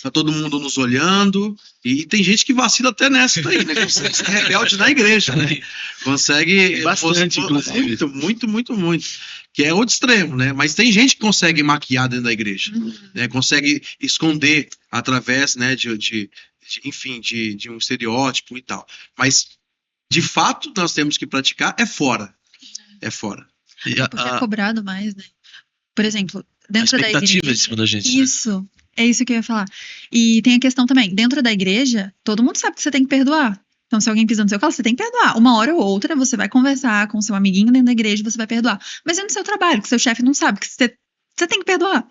Tá todo mundo nos olhando, e tem gente que vacila até nessa daí, né? Consegue ser rebelde na igreja, né? Consegue... Bastante, inclusive. Muito. Que é outro extremo, né? Mas tem gente que consegue maquiar dentro da igreja, né? Consegue esconder através, né, de um estereótipo e tal. Mas, de fato, nós temos que praticar fora. É fora. Porque é cobrado mais, né? Por exemplo, dentro da igreja... A expectativa em cima da gente. Isso, é isso que eu ia falar. E tem a questão também, dentro da igreja, todo mundo sabe que você tem que perdoar. Então, se alguém pisa no seu calo, você tem que perdoar. Uma hora ou outra, você vai conversar com seu amiguinho dentro da igreja, você vai perdoar. Mas é no seu trabalho, que seu chefe não sabe, que você tem que perdoar.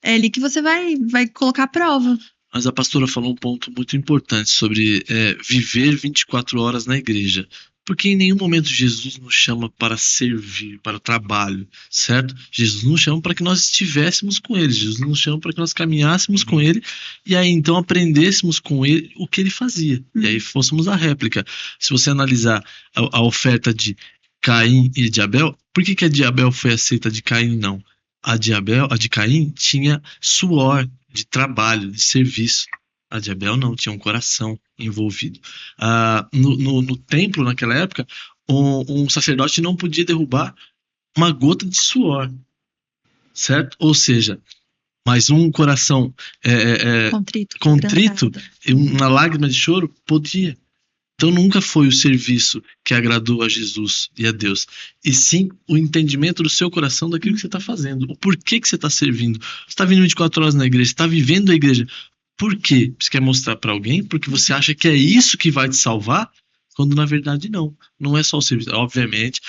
É ali que você vai colocar a prova. Mas a pastora falou um ponto muito importante sobre viver 24 horas na igreja. Porque em nenhum momento Jesus nos chama para servir, para o trabalho, certo? Jesus nos chama para que nós estivéssemos com Ele. Jesus nos chama para que nós caminhássemos com Ele e aí então aprendêssemos com Ele o que Ele fazia. E aí fôssemos a réplica. Se você analisar a oferta de Caim e de Abel, por que a de Abel foi aceita, a de Caim não? A de Caim tinha suor de trabalho, de serviço. A de Abel não, tinha um coração envolvido. No templo, naquela época, um sacerdote não podia derrubar uma gota de suor, certo? Ou seja, mas um coração contrito e uma lágrima de choro podia. Então nunca foi o serviço que agradou a Jesus e a Deus, e sim o entendimento do seu coração daquilo que você está fazendo. O porquê que você está servindo. Você está vindo 24 horas na igreja, você está vivendo a igreja. Por quê? Você quer mostrar para alguém? Porque você acha que é isso que vai te salvar? Quando na verdade não. Não é só o serviço. Obviamente,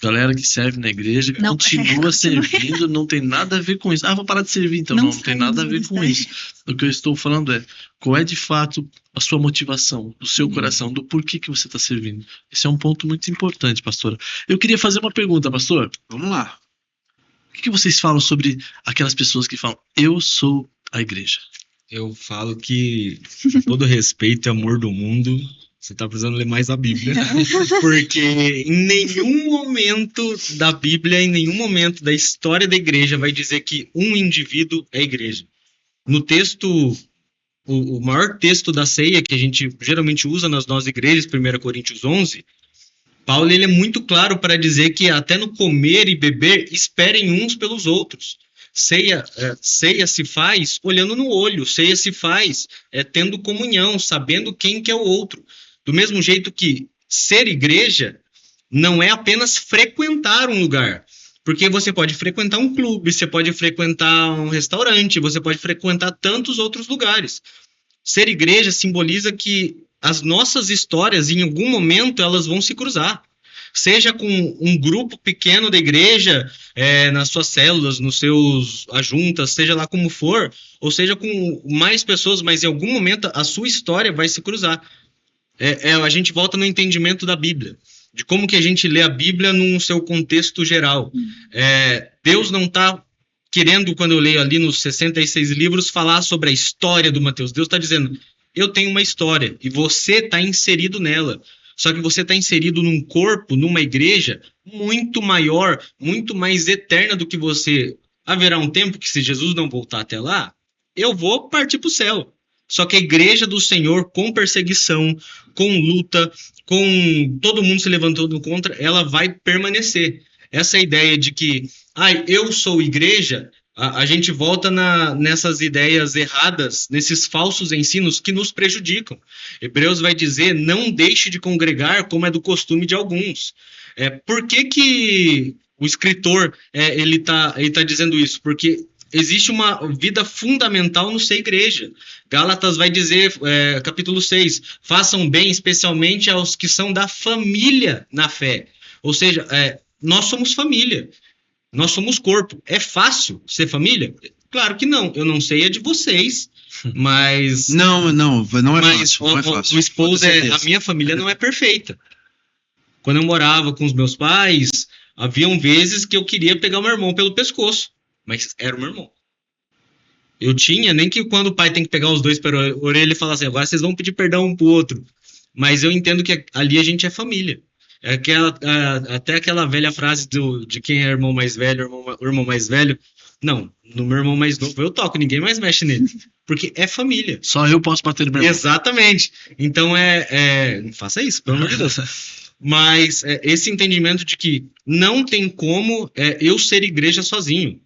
galera que serve na igreja continua servindo, não tem nada a ver com isso. Vou parar de servir então. Não tem nada a ver com isso. O que eu estou falando é, qual é de fato a sua motivação, do seu coração, do porquê que você está servindo. Esse é um ponto muito importante, pastora. Eu queria fazer uma pergunta, pastor. Vamos lá. O que vocês falam sobre aquelas pessoas que falam, eu sou a igreja? Eu falo que, com todo respeito e amor do mundo, você está precisando ler mais a Bíblia. Porque em nenhum momento da Bíblia, em nenhum momento da história da igreja, vai dizer que um indivíduo é igreja. No texto, o maior texto da ceia, que a gente geralmente usa nas nossas igrejas, 1 Coríntios 11, Paulo ele é muito claro para dizer que até no comer e beber, esperem uns pelos outros. Ceia se faz olhando no olho, ceia se faz tendo comunhão, sabendo quem que é o outro. Do mesmo jeito que ser igreja não é apenas frequentar um lugar, porque você pode frequentar um clube, você pode frequentar um restaurante, você pode frequentar tantos outros lugares. Ser igreja simboliza que as nossas histórias, em algum momento, elas vão se cruzar. Seja com um grupo pequeno da igreja, nas suas células, nos seus ajuntas, seja lá como for, ou seja com mais pessoas, mas em algum momento a sua história vai se cruzar. A gente volta no entendimento da Bíblia, de como que a gente lê a Bíblia num seu contexto geral. Deus não está querendo, quando eu leio ali nos 66 livros, falar sobre a história do Mateus. Deus está dizendo, eu tenho uma história e você está inserido nela. Só que você está inserido num corpo, numa igreja muito maior, muito mais eterna do que você. Haverá um tempo que, se Jesus não voltar até lá, eu vou partir para o céu. Só que a igreja do Senhor, com perseguição, com luta, com todo mundo se levantando contra, ela vai permanecer. Essa ideia de que, eu sou igreja, a gente volta nessas ideias erradas, nesses falsos ensinos que nos prejudicam. Hebreus vai dizer, não deixe de congregar como é do costume de alguns. Por que o escritor ele tá dizendo isso? Porque existe uma vida fundamental no ser igreja. Gálatas vai dizer, capítulo 6, façam bem especialmente aos que são da família na fé. Ou seja, nós somos família. Nós somos corpo. É fácil ser família? Claro que não. Eu não sei a de vocês, mas... Não é fácil. Não é fácil. O esposo a minha família não é perfeita. Quando eu morava com os meus pais, haviam vezes que eu queria pegar o meu irmão pelo pescoço, mas era o meu irmão. Eu tinha, nem que quando o pai tem que pegar os dois pela orelha e falar assim, agora vocês vão pedir perdão um pro outro. Mas eu entendo que ali a gente é família. Até aquela velha frase de quem é irmão mais velho, o irmão mais velho. Não, no meu irmão mais novo eu toco, ninguém mais mexe nele. Porque é família. Só eu posso bater no meu irmão. Exatamente. Então não faça isso, pelo amor de Deus. Mas esse entendimento de que não tem como eu ser igreja sozinho.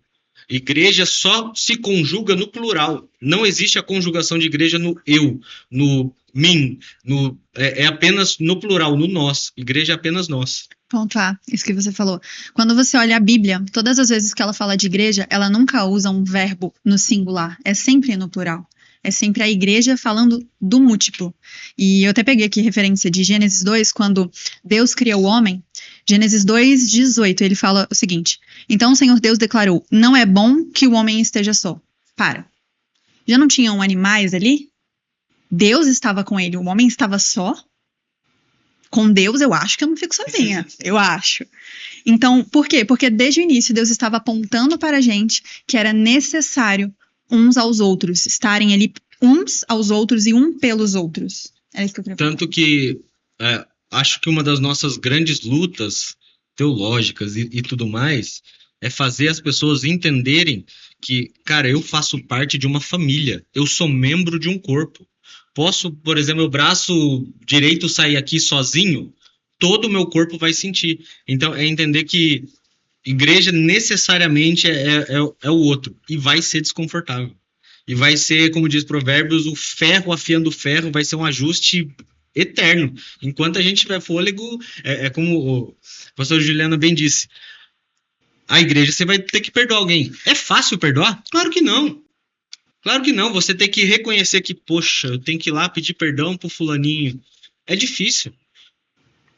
Igreja só se conjuga no plural. Não existe a conjugação de igreja no eu, no mim, é apenas no plural, no nós. Igreja é apenas nós. Ponto A, isso que você falou. Quando você olha a Bíblia, todas as vezes que ela fala de igreja, ela nunca usa um verbo no singular, é sempre no plural. É sempre a igreja falando do múltiplo. E eu até peguei aqui referência de Gênesis 2, quando Deus cria o homem. Gênesis 2:18, ele fala o seguinte: então o Senhor Deus declarou, não é bom que o homem esteja só. Para. Já não tinham animais ali? Deus estava com ele, o homem estava só? Com Deus, eu acho que eu não fico sozinha. Eu acho. Então, por quê? Porque desde o início Deus estava apontando para a gente que era necessário uns aos outros, estarem ali uns aos outros e um pelos outros. É isso que eu queria falar. Tanto que acho que uma das nossas grandes lutas teológicas e tudo mais é fazer as pessoas entenderem que, cara, eu faço parte de uma família, eu sou membro de um corpo. Posso, por exemplo, meu braço direito sair aqui sozinho, todo o meu corpo vai sentir. Então, é entender que igreja necessariamente é o outro, e vai ser desconfortável. E vai ser, como diz Provérbios, o ferro afiando o ferro, vai ser um ajuste eterno. Enquanto a gente tiver fôlego, como o pastor Juliana bem disse, a igreja você vai ter que perdoar alguém. É fácil perdoar? Claro que não. Claro que não. Você tem que reconhecer que, poxa, eu tenho que ir lá pedir perdão pro fulaninho. É difícil.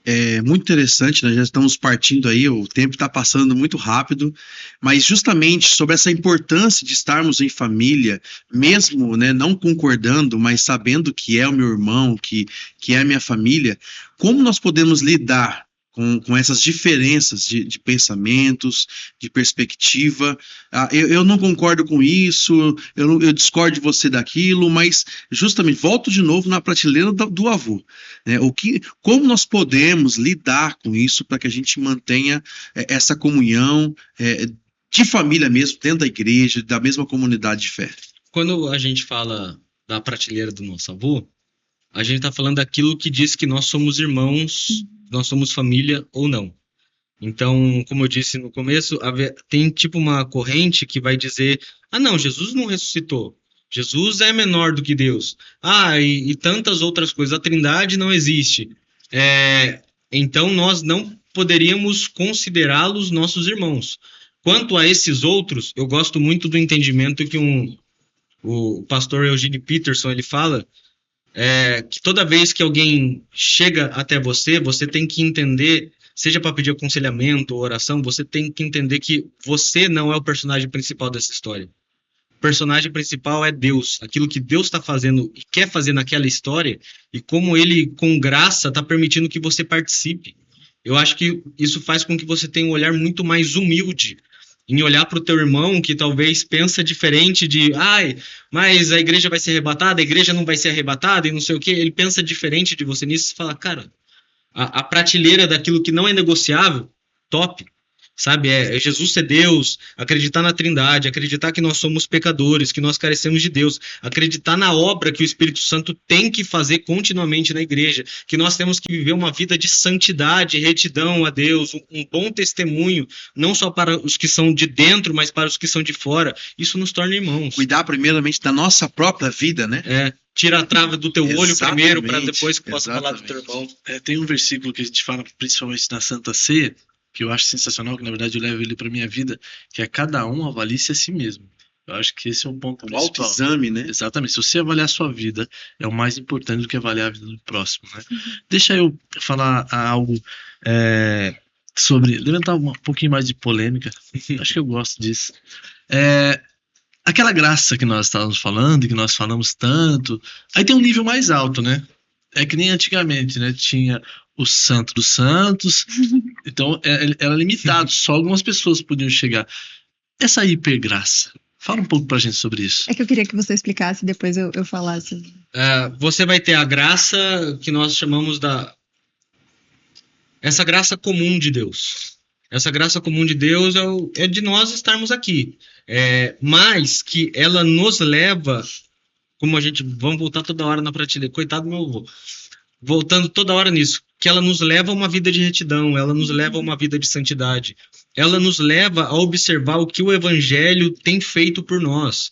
É muito interessante, nós já estamos partindo aí, o tempo está passando muito rápido, mas justamente sobre essa importância de estarmos em família, mesmo, né, não concordando, mas sabendo que é o meu irmão, que é a minha família, como nós podemos lidar com essas diferenças de pensamentos, de perspectiva. Eu não concordo com isso, eu discordo de você daquilo, mas justamente volto de novo na prateleira do avô. Né? Como nós podemos lidar com isso para que a gente mantenha essa comunhão de família mesmo, dentro da igreja, da mesma comunidade de fé? Quando a gente fala da prateleira do nosso avô, a gente está falando daquilo que diz que nós somos irmãos, nós somos família ou não. Então, como eu disse no começo, tem tipo uma corrente que vai dizer, não, Jesus não ressuscitou. Jesus é menor do que Deus. E tantas outras coisas. A Trindade não existe. Então, nós não poderíamos considerá-los nossos irmãos. Quanto a esses outros, eu gosto muito do entendimento que o pastor Eugene Peterson ele fala, que toda vez que alguém chega até você, você tem que entender, seja para pedir aconselhamento ou oração, você tem que entender que você não é o personagem principal dessa história. O personagem principal é Deus, aquilo que Deus está fazendo e quer fazer naquela história, e como Ele, com graça, está permitindo que você participe. Eu acho que isso faz com que você tenha um olhar muito mais humilde, em olhar para o teu irmão que talvez pensa diferente de, mas a igreja vai ser arrebatada, a igreja não vai ser arrebatada e não sei o quê. Ele pensa diferente de você nisso e fala, cara, a prateleira daquilo que não é negociável, top. Sabe, Jesus ser Deus, acreditar na Trindade, acreditar que nós somos pecadores, que nós carecemos de Deus, acreditar na obra que o Espírito Santo tem que fazer continuamente na igreja, que nós temos que viver uma vida de santidade, retidão a Deus, um bom testemunho, não só para os que são de dentro, mas para os que são de fora. Isso nos torna irmãos. Cuidar primeiramente da nossa própria vida, né? Tira a trava do teu olho primeiro, para depois que possa falar do teu irmão. Tem um versículo que a gente fala, principalmente na Santa Ceia, que eu acho sensacional, que na verdade eu levo ele para minha vida, que é cada um avalie-se a si mesmo. Eu acho que esse é um ponto principal. O autoexame, né? Exatamente. Se você avaliar a sua vida, é o mais importante do que avaliar a vida do próximo, né? Deixa eu falar algo sobre levantar um pouquinho mais de polêmica. Acho que eu gosto disso. Aquela graça que nós estávamos falando e que nós falamos tanto, aí tem um nível mais alto, né? É que nem antigamente, né? Tinha o Santo dos Santos, então era limitado, só algumas pessoas podiam chegar. Essa hipergraça, fala um pouco pra gente sobre isso. É que eu queria que você explicasse e depois eu falasse. Você vai ter a graça que nós chamamos essa graça comum de Deus. Essa graça comum de Deus é de nós estarmos aqui. Mas que ela nos leva, como vamos voltar toda hora na prateleira, coitado do meu avô, voltando toda hora nisso, que ela nos leva a uma vida de retidão, ela nos leva a uma vida de santidade, ela nos leva a observar o que o Evangelho tem feito por nós.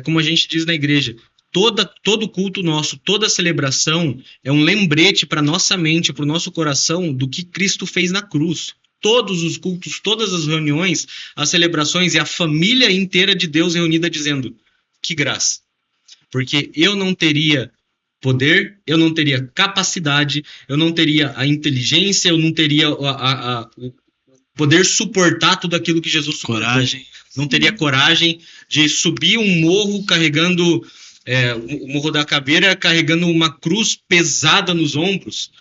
Como a gente diz na igreja, todo culto nosso, toda celebração é um lembrete para nossa mente, para o nosso coração do que Cristo fez na cruz. Todos os cultos, todas as reuniões, as celebrações e a família inteira de Deus reunida dizendo, que graça. Porque eu não teria poder, eu não teria capacidade, eu não teria a inteligência, eu não teria o poder suportar tudo aquilo que Jesus suportou. Coragem. Não teria coragem de subir um morro carregando, o Morro da Caveira, carregando uma cruz pesada nos ombros.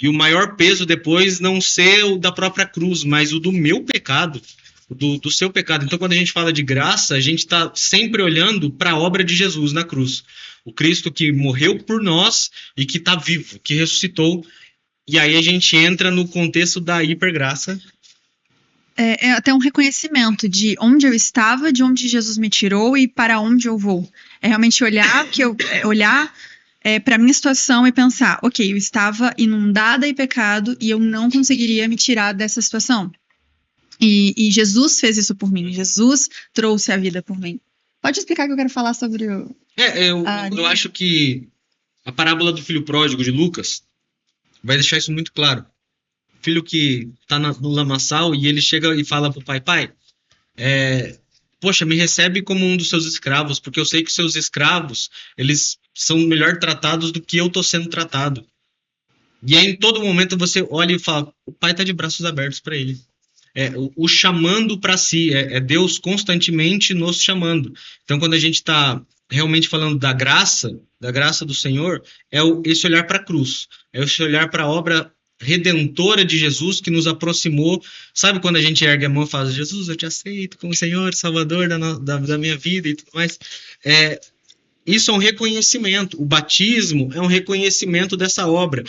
E o maior peso depois não ser o da própria cruz, mas o do meu pecado, do seu pecado. Então, quando a gente fala de graça, a gente está sempre olhando para a obra de Jesus na cruz. O Cristo que morreu por nós e que está vivo, que ressuscitou. E aí a gente entra no contexto da hipergraça. É até um reconhecimento de onde eu estava, de onde Jesus me tirou e para onde eu vou. É realmente olhar para a minha situação e pensar, ok, eu estava inundada em pecado e eu não conseguiria me tirar dessa situação. E Jesus fez isso por mim, Jesus trouxe a vida por mim. Pode explicar que eu quero falar sobre o... Eu acho que a parábola do filho pródigo de Lucas vai deixar isso muito claro. O filho que está no lamaçal e ele chega e fala pro pai, poxa, me recebe como um dos seus escravos, porque eu sei que seus escravos, eles são melhor tratados do que eu estou sendo tratado. E aí, em todo momento, você olha e fala, o pai está de braços abertos para ele. O chamando para si, é Deus constantemente nos chamando. Então, quando a gente está realmente falando da graça do Senhor, esse olhar para a cruz, é esse olhar para a obra redentora de Jesus que nos aproximou. Sabe quando a gente ergue a mão e fala, Jesus, eu te aceito como Senhor, Salvador da minha vida e tudo mais? Isso é um reconhecimento. O batismo é um reconhecimento dessa obra.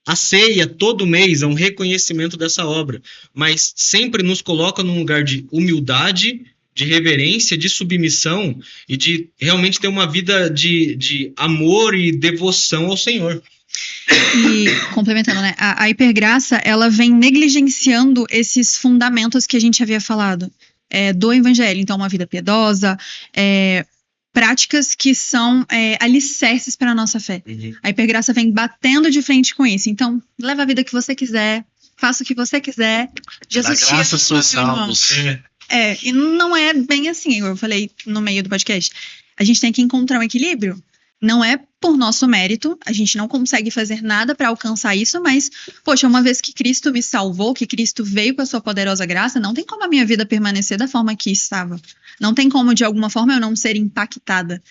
A ceia, todo mês, é um reconhecimento dessa obra. Mas sempre nos coloca num lugar de humildade, de reverência, de submissão e de realmente ter uma vida de amor e devoção ao Senhor. E, complementando, né? A hipergraça, ela vem negligenciando esses fundamentos que a gente havia falado do Evangelho. Então, uma vida piedosa, práticas que são alicerces para a nossa fé. Uhum. A hipergraça vem batendo de frente com isso. Então, leva a vida que você quiser, faça o que você quiser. Jesus te ama, graça sois meu irmão. salvos. E não é bem assim, eu falei no meio do podcast. A gente tem que encontrar um equilíbrio. Não é por nosso mérito, a gente não consegue fazer nada para alcançar isso, mas, poxa, uma vez que Cristo me salvou, que Cristo veio com a sua poderosa graça, não tem como a minha vida permanecer da forma que estava. Não tem como, de alguma forma, eu não ser impactada.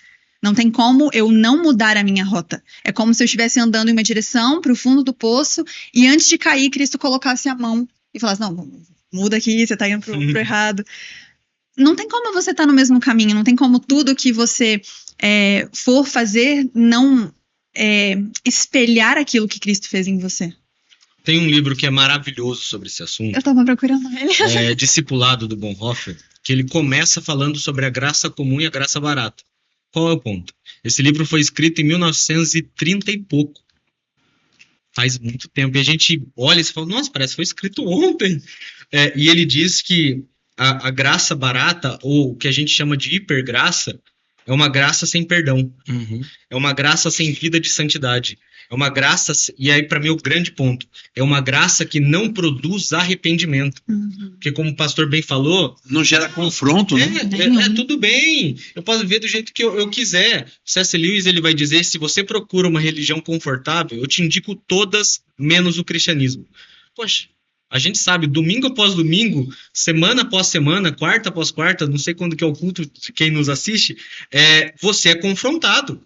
Não tem como eu não mudar a minha rota. É como se eu estivesse andando em uma direção para o fundo do poço e antes de cair, Cristo colocasse a mão e falasse, não, muda aqui, você está indo pro errado. Não tem como você estar no mesmo caminho, não tem como tudo que você for fazer não espelhar aquilo que Cristo fez em você. Tem um livro que é maravilhoso sobre esse assunto. Eu estava procurando ele. Discipulado do Bonhoeffer, que ele começa falando sobre a graça comum e a graça barata. Qual é o ponto? Esse livro foi escrito em 1930 e pouco. Faz muito tempo. E a gente olha e fala, nossa, parece que foi escrito ontem. E ele diz que a graça barata, ou o que a gente chama de hipergraça, é uma graça sem perdão. Uhum. É uma graça sem vida de santidade. É uma graça, e aí para mim o grande ponto, é uma graça que não produz arrependimento. Uhum. Porque como o pastor bem falou... Não gera confronto, né? Tudo bem, eu posso viver do jeito que eu quiser. C.S. Lewis ele vai dizer, se você procura uma religião confortável, eu te indico todas, menos o cristianismo. Poxa, A gente sabe, domingo após domingo, semana após semana, quarta após quarta, não sei quando que é o culto, quem nos assiste, você é confrontado.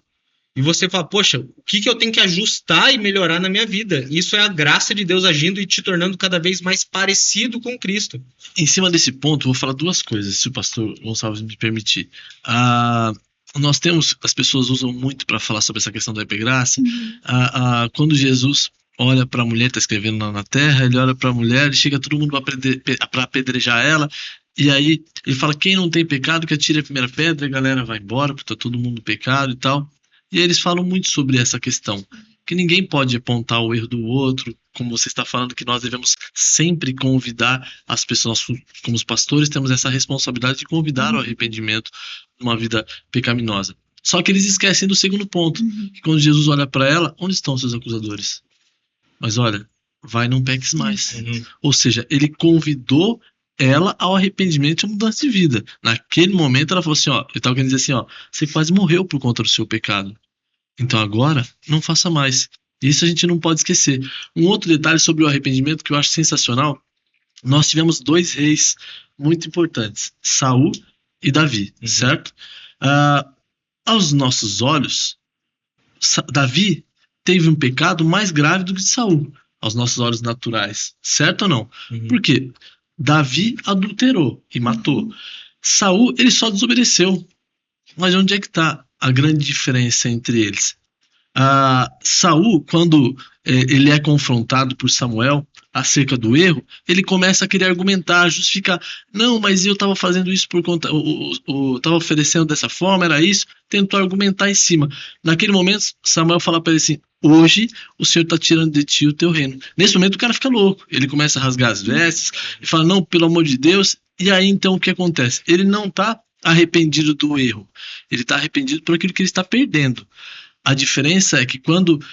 E você fala, poxa, o que eu tenho que ajustar e melhorar na minha vida? Isso é a graça de Deus agindo e te tornando cada vez mais parecido com Cristo. Em cima desse ponto, vou falar duas coisas, se o pastor Gonçalves me permitir. Nós temos, as pessoas usam muito para falar sobre essa questão da hipergraça. Quando Jesus olha para a mulher, está escrevendo na terra, ele olha para a mulher, chega todo mundo para apedrejar ela, e aí ele fala, quem não tem pecado que atire a primeira pedra, e a galera vai embora, porque está todo mundo pecado e tal. E aí eles falam muito sobre essa questão, que ninguém pode apontar o erro do outro, como você está falando, que nós devemos sempre convidar as pessoas, nós, como os pastores, temos essa responsabilidade de convidar ao arrependimento numa vida pecaminosa. Só que eles esquecem do segundo ponto, que quando Jesus olha para ela, onde estão os seus acusadores? Mas olha, vai, não peques mais. Ou seja, ele convidou ela ao arrependimento e à mudança de vida. Naquele momento ela falou assim, ele estava querendo dizer assim, você quase morreu por conta do seu pecado. Então agora, não faça mais. Isso a gente não pode esquecer. Um outro detalhe sobre o arrependimento que eu acho sensacional, nós tivemos 2 reis muito importantes, Saul e Davi, certo? Aos nossos olhos, Davi teve um pecado mais grave do que Saul, aos nossos olhos naturais, certo ou não? Por quê? Davi adulterou e matou. Saul, ele só desobedeceu. Mas onde é que está a grande diferença entre eles? Saul, quando ele é confrontado por Samuel acerca do erro, ele começa a querer argumentar, justificar. Não, mas eu estava fazendo isso por conta... estava oferecendo dessa forma, era isso. Tentou argumentar em cima. Naquele momento, Samuel fala para ele assim, hoje o Senhor está tirando de ti o teu reino. Nesse momento o cara fica louco. Ele começa a rasgar as vestes e fala, não, pelo amor de Deus. E aí então o que acontece? Ele não está arrependido do erro. Ele está arrependido por aquilo que ele está perdendo. A diferença é que quando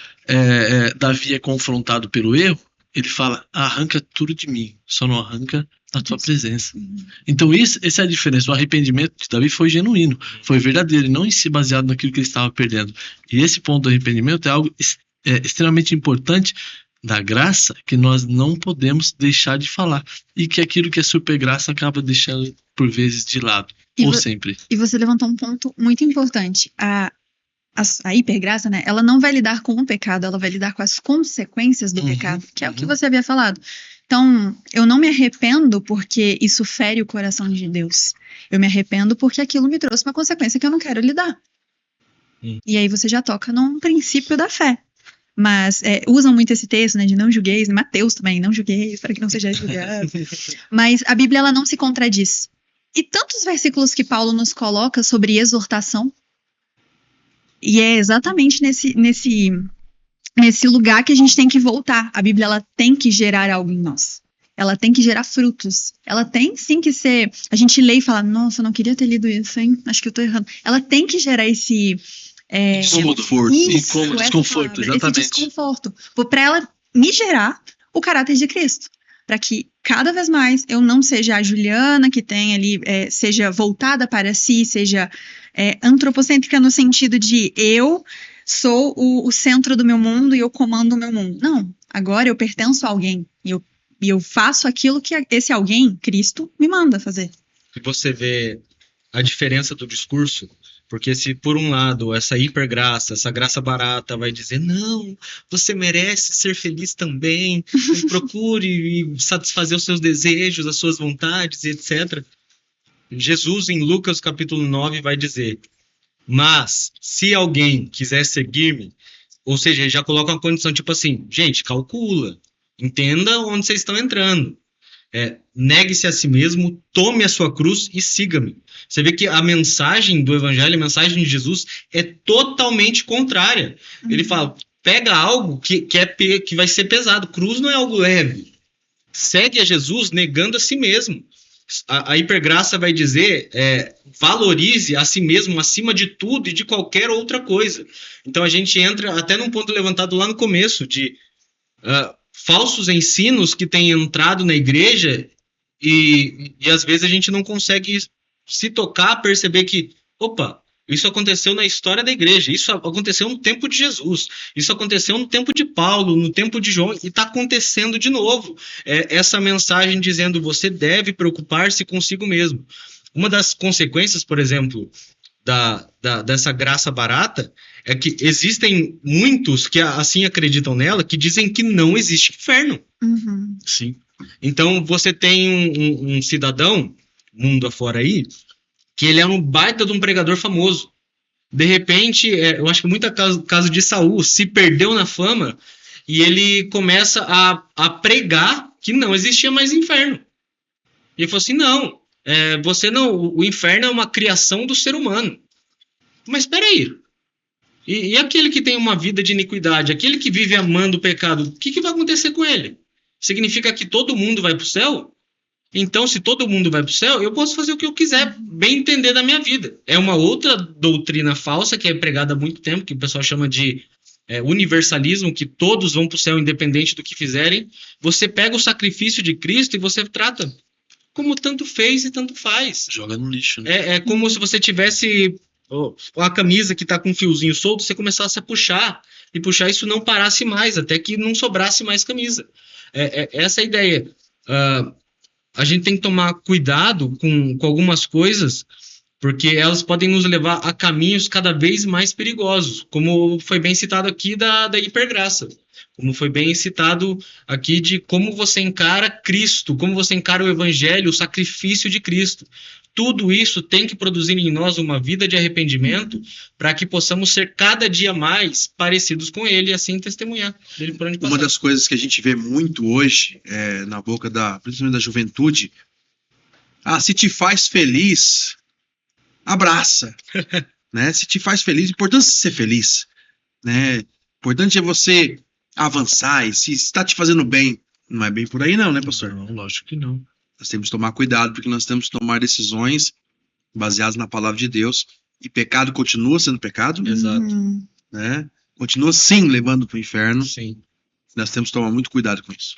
Davi é confrontado pelo erro, ele fala, arranca tudo de mim, só não arranca a tua presença. Então essa é a diferença. O arrependimento de Davi foi genuíno, foi verdadeiro, e não em si baseado naquilo que ele estava perdendo. E esse ponto do arrependimento é algo extremamente importante da graça que nós não podemos deixar de falar. E que aquilo que é super graça acaba deixando por vezes de lado, ou sempre. E você levantou um ponto muito importante. A hipergraça, né, ela não vai lidar com o pecado, ela vai lidar com as consequências do pecado, que é o que você havia falado. Então, eu não me arrependo porque isso fere o coração de Deus. Eu me arrependo porque aquilo me trouxe uma consequência que eu não quero lidar. E aí você já toca num princípio da fé. Mas usam muito esse texto, né, de não julgueis, Mateus também, não julgueis, para que não seja julgado. Mas a Bíblia, ela não se contradiz. E tantos versículos que Paulo nos coloca sobre exortação, e é exatamente nesse lugar que a gente tem que voltar. A Bíblia, ela tem que gerar algo em nós. Ela tem que gerar frutos. Ela tem sim que ser... A gente lê e fala, nossa, eu não queria ter lido isso, hein? Acho que eu tô errando. Ela tem que gerar esse... desconforto, exatamente. Esse desconforto. Para ela me gerar o caráter de Cristo. Para que cada vez mais eu não seja a Juliana que tem ali, seja voltada para si, seja antropocêntrica no sentido de eu sou o centro do meu mundo e eu comando o meu mundo. Não, agora eu pertenço a alguém e eu faço aquilo que esse alguém, Cristo, me manda fazer. E você vê a diferença do discurso, porque se por um lado essa hipergraça, essa graça barata vai dizer, não, você merece ser feliz também, procure satisfazer os seus desejos, as suas vontades, etc. Jesus, em Lucas capítulo 9, vai dizer, mas se alguém quiser seguir-me, ou seja, ele já coloca uma condição tipo assim, gente, calcula, entenda onde vocês estão entrando. Negue-se a si mesmo, tome a sua cruz e siga-me. Você vê que a mensagem do evangelho, a mensagem de Jesus é totalmente contrária. Ele fala, pega algo que vai ser pesado. Cruz não é algo leve. Segue a Jesus negando a si mesmo. A hipergraça vai dizer, valorize a si mesmo acima de tudo e de qualquer outra coisa. Então a gente entra até num ponto levantado lá no começo de... falsos ensinos que têm entrado na igreja e às vezes a gente não consegue se tocar, perceber que, opa, Isso aconteceu na história da igreja, isso aconteceu no tempo de Jesus, isso aconteceu no tempo de Paulo, no tempo de João, e está acontecendo de novo. Essa mensagem dizendo você deve preocupar-se consigo mesmo. Uma das consequências, por exemplo, dessa graça barata é que existem muitos que assim acreditam nela, que dizem que não existe inferno. Uhum. Sim. Então você tem um cidadão, mundo afora aí, que ele é um baita de um pregador famoso. De repente, eu acho que muito caso de Saul, se perdeu na fama e ele começa a pregar que não existia mais inferno. E ele falou assim, não, o inferno é uma criação do ser humano. Mas espera aí. E aquele que tem uma vida de iniquidade, aquele que vive amando o pecado, o que vai acontecer com ele? Significa que todo mundo vai para o céu? Então, se todo mundo vai para o céu, eu posso fazer o que eu quiser, bem entender da minha vida. É uma outra doutrina falsa que é pregada há muito tempo, que o pessoal chama de universalismo, que todos vão para o céu independente do que fizerem. Você pega o sacrifício de Cristo e você trata como tanto fez e tanto faz. Joga no lixo, né? É como se você tivesse a camisa que está com um fiozinho solto, você começasse a puxar, e puxar isso não parasse mais, até que não sobrasse mais camisa. Essa é a ideia. A gente tem que tomar cuidado com algumas coisas, porque elas podem nos levar a caminhos cada vez mais perigosos, como foi bem citado aqui da hipergraça, como foi bem citado aqui de como você encara Cristo, como você encara o Evangelho, o sacrifício de Cristo. Tudo isso tem que produzir em nós uma vida de arrependimento para que possamos ser cada dia mais parecidos com Ele e assim testemunhar dele por onde passar. Uma das coisas que a gente vê muito hoje na boca principalmente da juventude, se te faz feliz, abraça. Né? Se te faz feliz, importante é ser feliz. Né? Importante é você avançar, e se está te fazendo bem, não é bem por aí não, né, pastor? Não, lógico que não. Nós temos que tomar cuidado, porque nós temos que tomar decisões baseadas na palavra de Deus, e pecado continua sendo pecado. Exato. Né? Continua sim levando para o inferno. Sim. Nós temos que tomar muito cuidado com isso.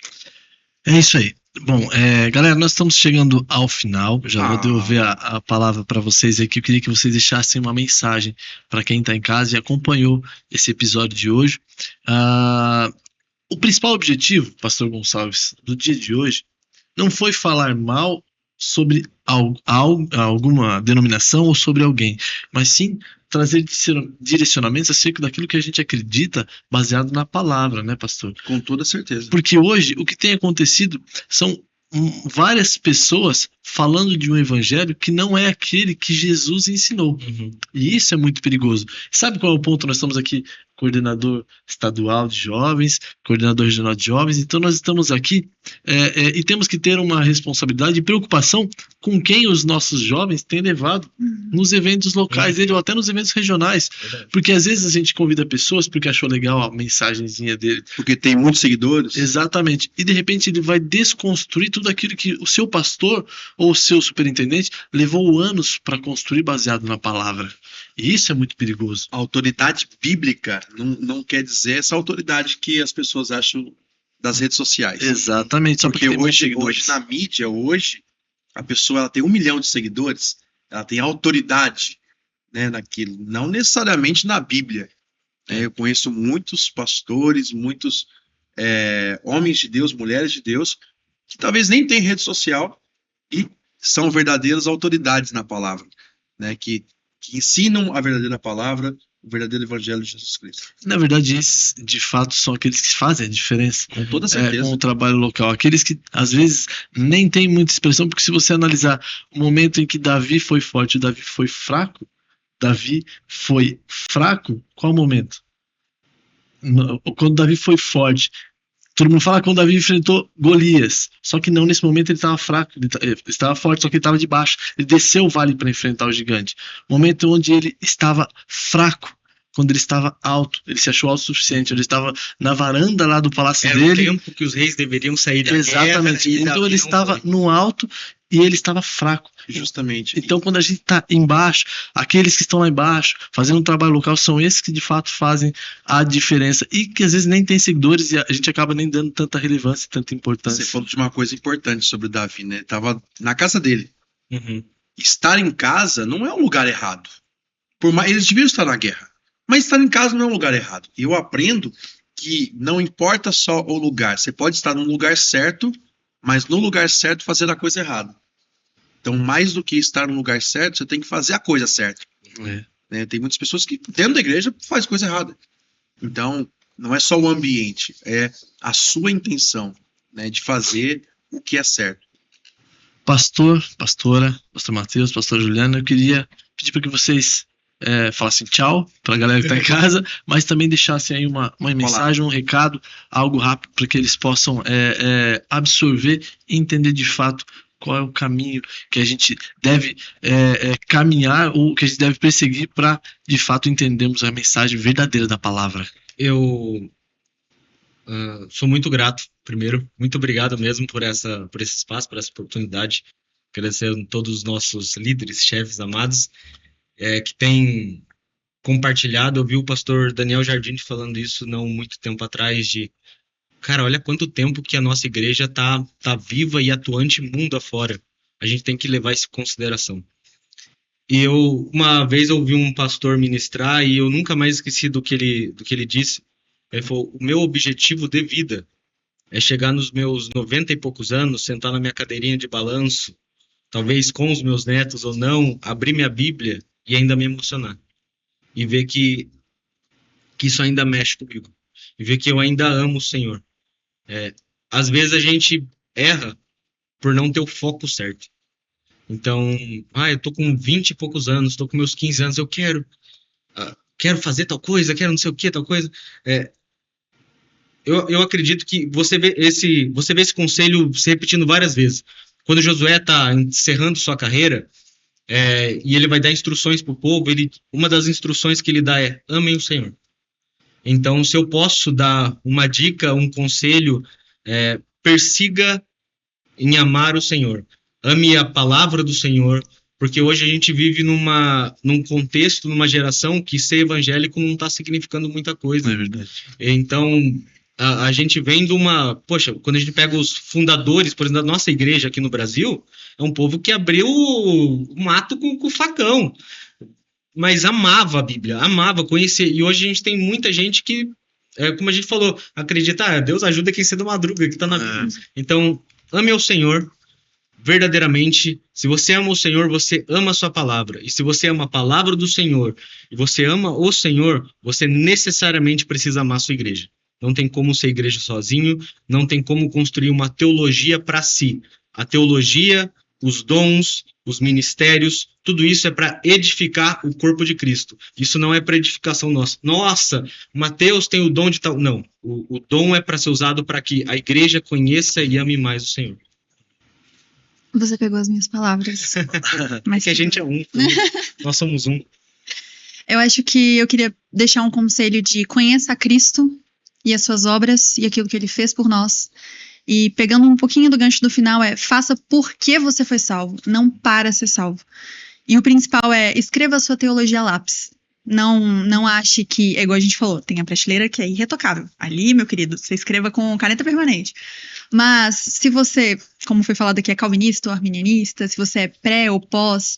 É isso aí. Bom, galera, nós estamos chegando ao final. Já vou devolver a palavra para vocês aqui. Eu queria que vocês deixassem uma mensagem para quem está em casa e acompanhou esse episódio de hoje. O principal objetivo, Pastor Gonçalves, do dia de hoje, não foi falar mal sobre alguma denominação ou sobre alguém, mas sim trazer direcionamentos acerca daquilo que a gente acredita baseado na palavra, né, pastor? Com toda certeza. Porque hoje o que tem acontecido são várias pessoas falando de um evangelho que não é aquele que Jesus ensinou. Uhum. E isso é muito perigoso. Sabe qual é o ponto? Nós estamos aqui, coordenador estadual de jovens, coordenador regional de jovens, então nós estamos aqui e temos que ter uma responsabilidade e preocupação com quem os nossos jovens têm levado nos eventos locais dele, ou até nos eventos regionais. Verdade. Porque às vezes a gente convida pessoas porque achou legal a mensagenzinha dele. Porque tem muitos seguidores. Exatamente. E de repente ele vai desconstruir tudo aquilo que o seu pastor ou o seu superintendente levou anos para construir baseado na palavra. E isso é muito perigoso. A autoridade bíblica não quer dizer essa autoridade que as pessoas acham das redes sociais. Exatamente. Só Porque tem muitos hoje seguidores. na mídia, a pessoa ela tem 1 milhão de seguidores, ela tem autoridade, né, naquilo. Não necessariamente na Bíblia. Eu conheço muitos pastores, muitos homens de Deus, mulheres de Deus, que talvez nem têm rede social e são verdadeiras autoridades na palavra, né, que ensinam a verdadeira palavra, o verdadeiro evangelho de Jesus Cristo. Na verdade, esses, de fato, são aqueles que fazem a diferença. Com toda certeza. Com o trabalho local. Aqueles que, às vezes, nem têm muita expressão, porque se você analisar o momento em que Davi foi forte e Davi foi fraco, qual momento? Quando Davi foi forte. Todo mundo fala quando Davi enfrentou Golias. Só que não, nesse momento ele estava fraco. Ele estava forte, só que ele estava de baixo. Ele desceu o vale para enfrentar o gigante. Momento onde ele estava fraco. Quando ele estava alto. Ele se achou autossuficiente. Ele estava na varanda lá do palácio dele. Era o tempo que os reis deveriam sair da Exatamente. guerra. Então ele estava no alto e ele estava fraco. Justamente. Então, quando a gente está embaixo, aqueles que estão lá embaixo, fazendo um trabalho local, são esses que de fato fazem a diferença. E que às vezes nem tem seguidores e a gente acaba nem dando tanta relevância e tanta importância. Você falou de uma coisa importante sobre o Davi, né? Ele estava na casa dele. Uhum. Estar em casa não é um lugar errado. Eles deviam estar na guerra, mas estar em casa não é um lugar errado. E eu aprendo que não importa só o lugar, você pode estar no lugar certo, mas no lugar certo fazer a coisa errada. Então, mais do que estar no lugar certo, você tem que fazer a coisa certa. Né? Tem muitas pessoas que dentro da igreja faz coisa errada. Então, não é só o ambiente, é a sua intenção, né, de fazer o que é certo. Pastor, pastora, pastor Matheus, pastor Juliana, eu queria pedir para que vocês falassem tchau para a galera que está em casa, mas também deixassem aí uma mensagem, um recado, algo rápido para que eles possam absorver e entender de fato qual é o caminho que a gente deve caminhar ou que a gente deve perseguir para, de fato, entendermos a mensagem verdadeira da palavra. Eu sou muito grato, primeiro. Muito obrigado mesmo por esse espaço, por essa oportunidade. Agradecer a todos os nossos líderes, chefes amados, que têm compartilhado. Eu vi o pastor Daniel Jardim falando isso não muito tempo atrás, cara, olha quanto tempo que a nossa igreja tá viva e atuante mundo afora. A gente tem que levar isso em consideração. E uma vez ouvi um pastor ministrar e eu nunca mais esqueci do que ele disse. Ele falou, o meu objetivo de vida é chegar nos meus 90 e poucos anos, sentar na minha cadeirinha de balanço, talvez com os meus netos ou não, abrir minha Bíblia e ainda me emocionar. E ver que isso ainda mexe comigo. E ver que eu ainda amo o Senhor. Às vezes a gente erra por não ter o foco certo. Então, eu tô com 20 e poucos anos, tô com meus 15 anos, eu quero fazer tal coisa, quero não sei o que, tal coisa. Eu acredito que você vê esse conselho se repetindo várias vezes. Quando Josué está encerrando sua carreira, e ele vai dar instruções para o povo, uma das instruções que ele dá é: amem o Senhor. Então, se eu posso dar uma dica, um conselho, persiga em amar o Senhor. Ame a palavra do Senhor, porque hoje a gente vive num contexto, numa geração que ser evangélico não está significando muita coisa. É verdade. Então, a gente vem de quando a gente pega os fundadores, por exemplo, da nossa igreja aqui no Brasil, é um povo que abriu o mato com o facão. Mas amava a Bíblia, amava conhecer. E hoje a gente tem muita gente que, como a gente falou, acredita, Deus ajuda quem cedo madruga, que está na Bíblia. Então, ame ao Senhor, verdadeiramente. Se você ama o Senhor, você ama a sua palavra. E se você ama a palavra do Senhor, e você ama o Senhor, você necessariamente precisa amar a sua igreja. Não tem como ser igreja sozinho, não tem como construir uma teologia para si. A teologia, os dons, os ministérios, tudo isso é para edificar o corpo de Cristo. Isso não é para edificação nossa. Nossa, Mateus tem o dom de tal... Não, o dom é para ser usado para que a igreja conheça e ame mais o Senhor. Você pegou as minhas palavras. Mas que a gente é um. Nós somos um. Eu acho que eu queria deixar um conselho de conheça a Cristo e as suas obras e aquilo que ele fez por nós. E pegando um pouquinho do gancho do final, faça porque você foi salvo, não para ser salvo. E o principal escreva a sua teologia a lápis. Não ache que, igual a gente falou, tem a prateleira que é irretocável. Ali, meu querido, você escreva com caneta permanente. Mas se você, como foi falado aqui, é calvinista ou arminianista, se você é pré ou pós,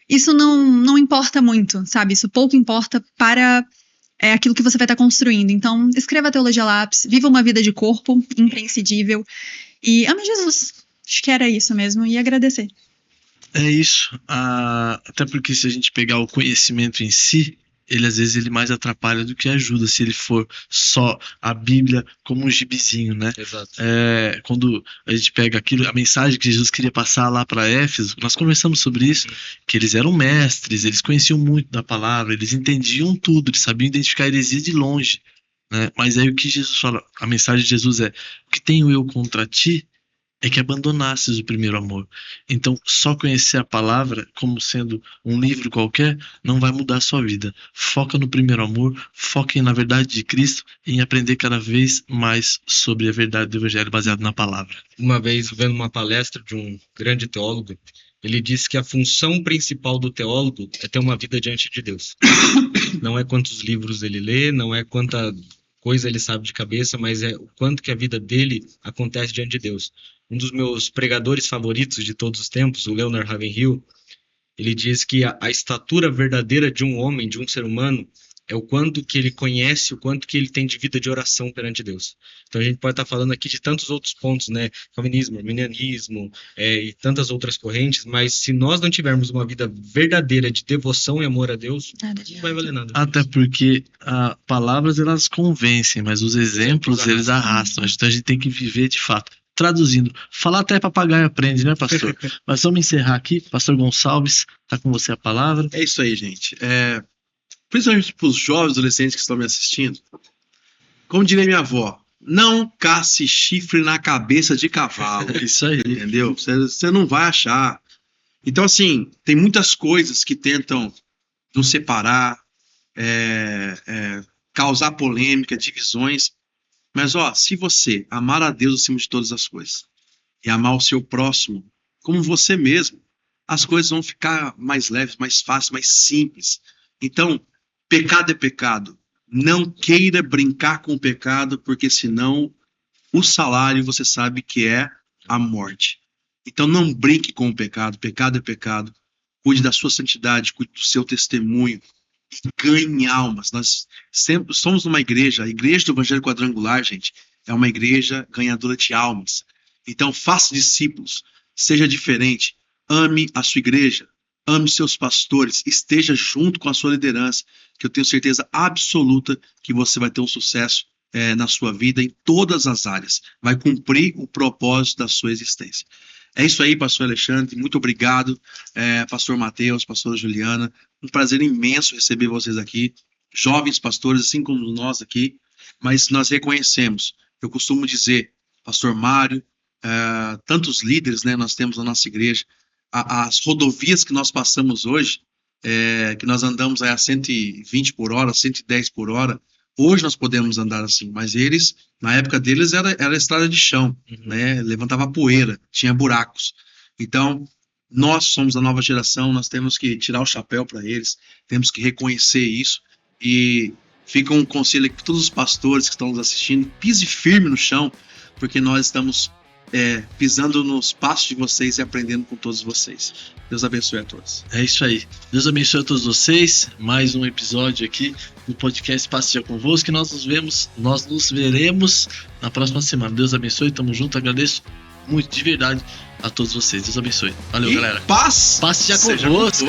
isso não importa muito, sabe? Isso pouco importa para aquilo que você vai estar construindo. Então, escreva a teologia a lápis, viva uma vida de corpo, imprescindível, e ame Jesus. Acho que era isso mesmo, e agradecer. É isso. Até porque se a gente pegar o conhecimento em si, ele às vezes mais atrapalha do que ajuda, se ele for só a Bíblia como um gibizinho, né? Exato. Quando a gente pega a mensagem que Jesus queria passar lá para Éfeso, nós conversamos sobre isso, que eles eram mestres, eles conheciam muito da palavra, eles entendiam tudo, eles sabiam identificar heresia de longe, né? Mas aí o que Jesus fala, a mensagem de Jesus é: o que tenho eu contra ti é que abandonasses o primeiro amor. Então, só conhecer a palavra como sendo um livro qualquer não vai mudar a sua vida. Foca no primeiro amor, foquem na verdade de Cristo e em aprender cada vez mais sobre a verdade do Evangelho baseado na palavra. Uma vez, vendo uma palestra de um grande teólogo, ele disse que a função principal do teólogo é ter uma vida diante de Deus. Não é quantos livros ele lê, não é quanta coisa ele sabe de cabeça, mas é o quanto que a vida dele acontece diante de Deus. Um dos meus pregadores favoritos de todos os tempos, o Leonard Ravenhill, ele diz que a estatura verdadeira de um homem, de um ser humano, é o quanto que ele conhece, o quanto que ele tem de vida de oração perante Deus. Então a gente pode estar falando aqui de tantos outros pontos, né? Calvinismo, arminianismo e tantas outras correntes, mas se nós não tivermos uma vida verdadeira de devoção e amor a Deus, não vai valer nada. Até porque palavras elas convencem, mas os exemplos eles arrastam. Então a gente tem que viver de fato. Traduzindo, falar até papagaio aprende, né, pastor? Mas vamos encerrar aqui. Pastor Gonçalves, tá com você a palavra. É isso aí, gente. Principalmente para os jovens adolescentes que estão me assistindo, como diria minha avó, não casse chifre na cabeça de cavalo. Isso aí. Entendeu? Você não vai achar. Então, assim, tem muitas coisas que tentam nos separar, causar polêmica, divisões. Mas, se você amar a Deus acima de todas as coisas e amar o seu próximo como você mesmo, as coisas vão ficar mais leves, mais fáceis, mais simples. Então, pecado é pecado. Não queira brincar com o pecado, porque senão o salário você sabe que é a morte. Então não brinque com o pecado. Pecado é pecado. Cuide da sua santidade, cuide do seu testemunho. E ganhe almas. Nós sempre somos uma igreja. A igreja do Evangelho Quadrangular, gente, é uma igreja ganhadora de almas. Então faça discípulos. Seja diferente. Ame a sua igreja. Ame seus pastores, esteja junto com a sua liderança, que eu tenho certeza absoluta que você vai ter um sucesso na sua vida em todas as áreas. Vai cumprir o propósito da sua existência. É isso aí, pastor Alexandre. Muito obrigado, pastor Mateus, pastora Juliana. Um prazer imenso receber vocês aqui. Jovens pastores, assim como nós aqui. Mas nós reconhecemos, eu costumo dizer, pastor Mário, tantos líderes, né, nós temos na nossa igreja. As rodovias que nós passamos hoje, que nós andamos a 120 por hora, 110 por hora, hoje nós podemos andar assim, mas eles, na época deles, era estrada de chão, né? Levantava poeira, tinha buracos. Então, nós somos a nova geração, nós temos que tirar o chapéu para eles, temos que reconhecer isso, e fica um conselho aqui para todos os pastores que estão nos assistindo, pise firme no chão, porque nós estamos pisando nos passos de vocês e aprendendo com todos vocês. Deus abençoe a todos. É isso aí. Deus abençoe a todos vocês. Mais um episódio aqui do podcast Passe Já Convosco. Nós nos veremos na próxima semana. Deus abençoe, tamo junto. Agradeço muito, de verdade, a todos vocês. Deus abençoe. Valeu, galera. Passe Já Convosco.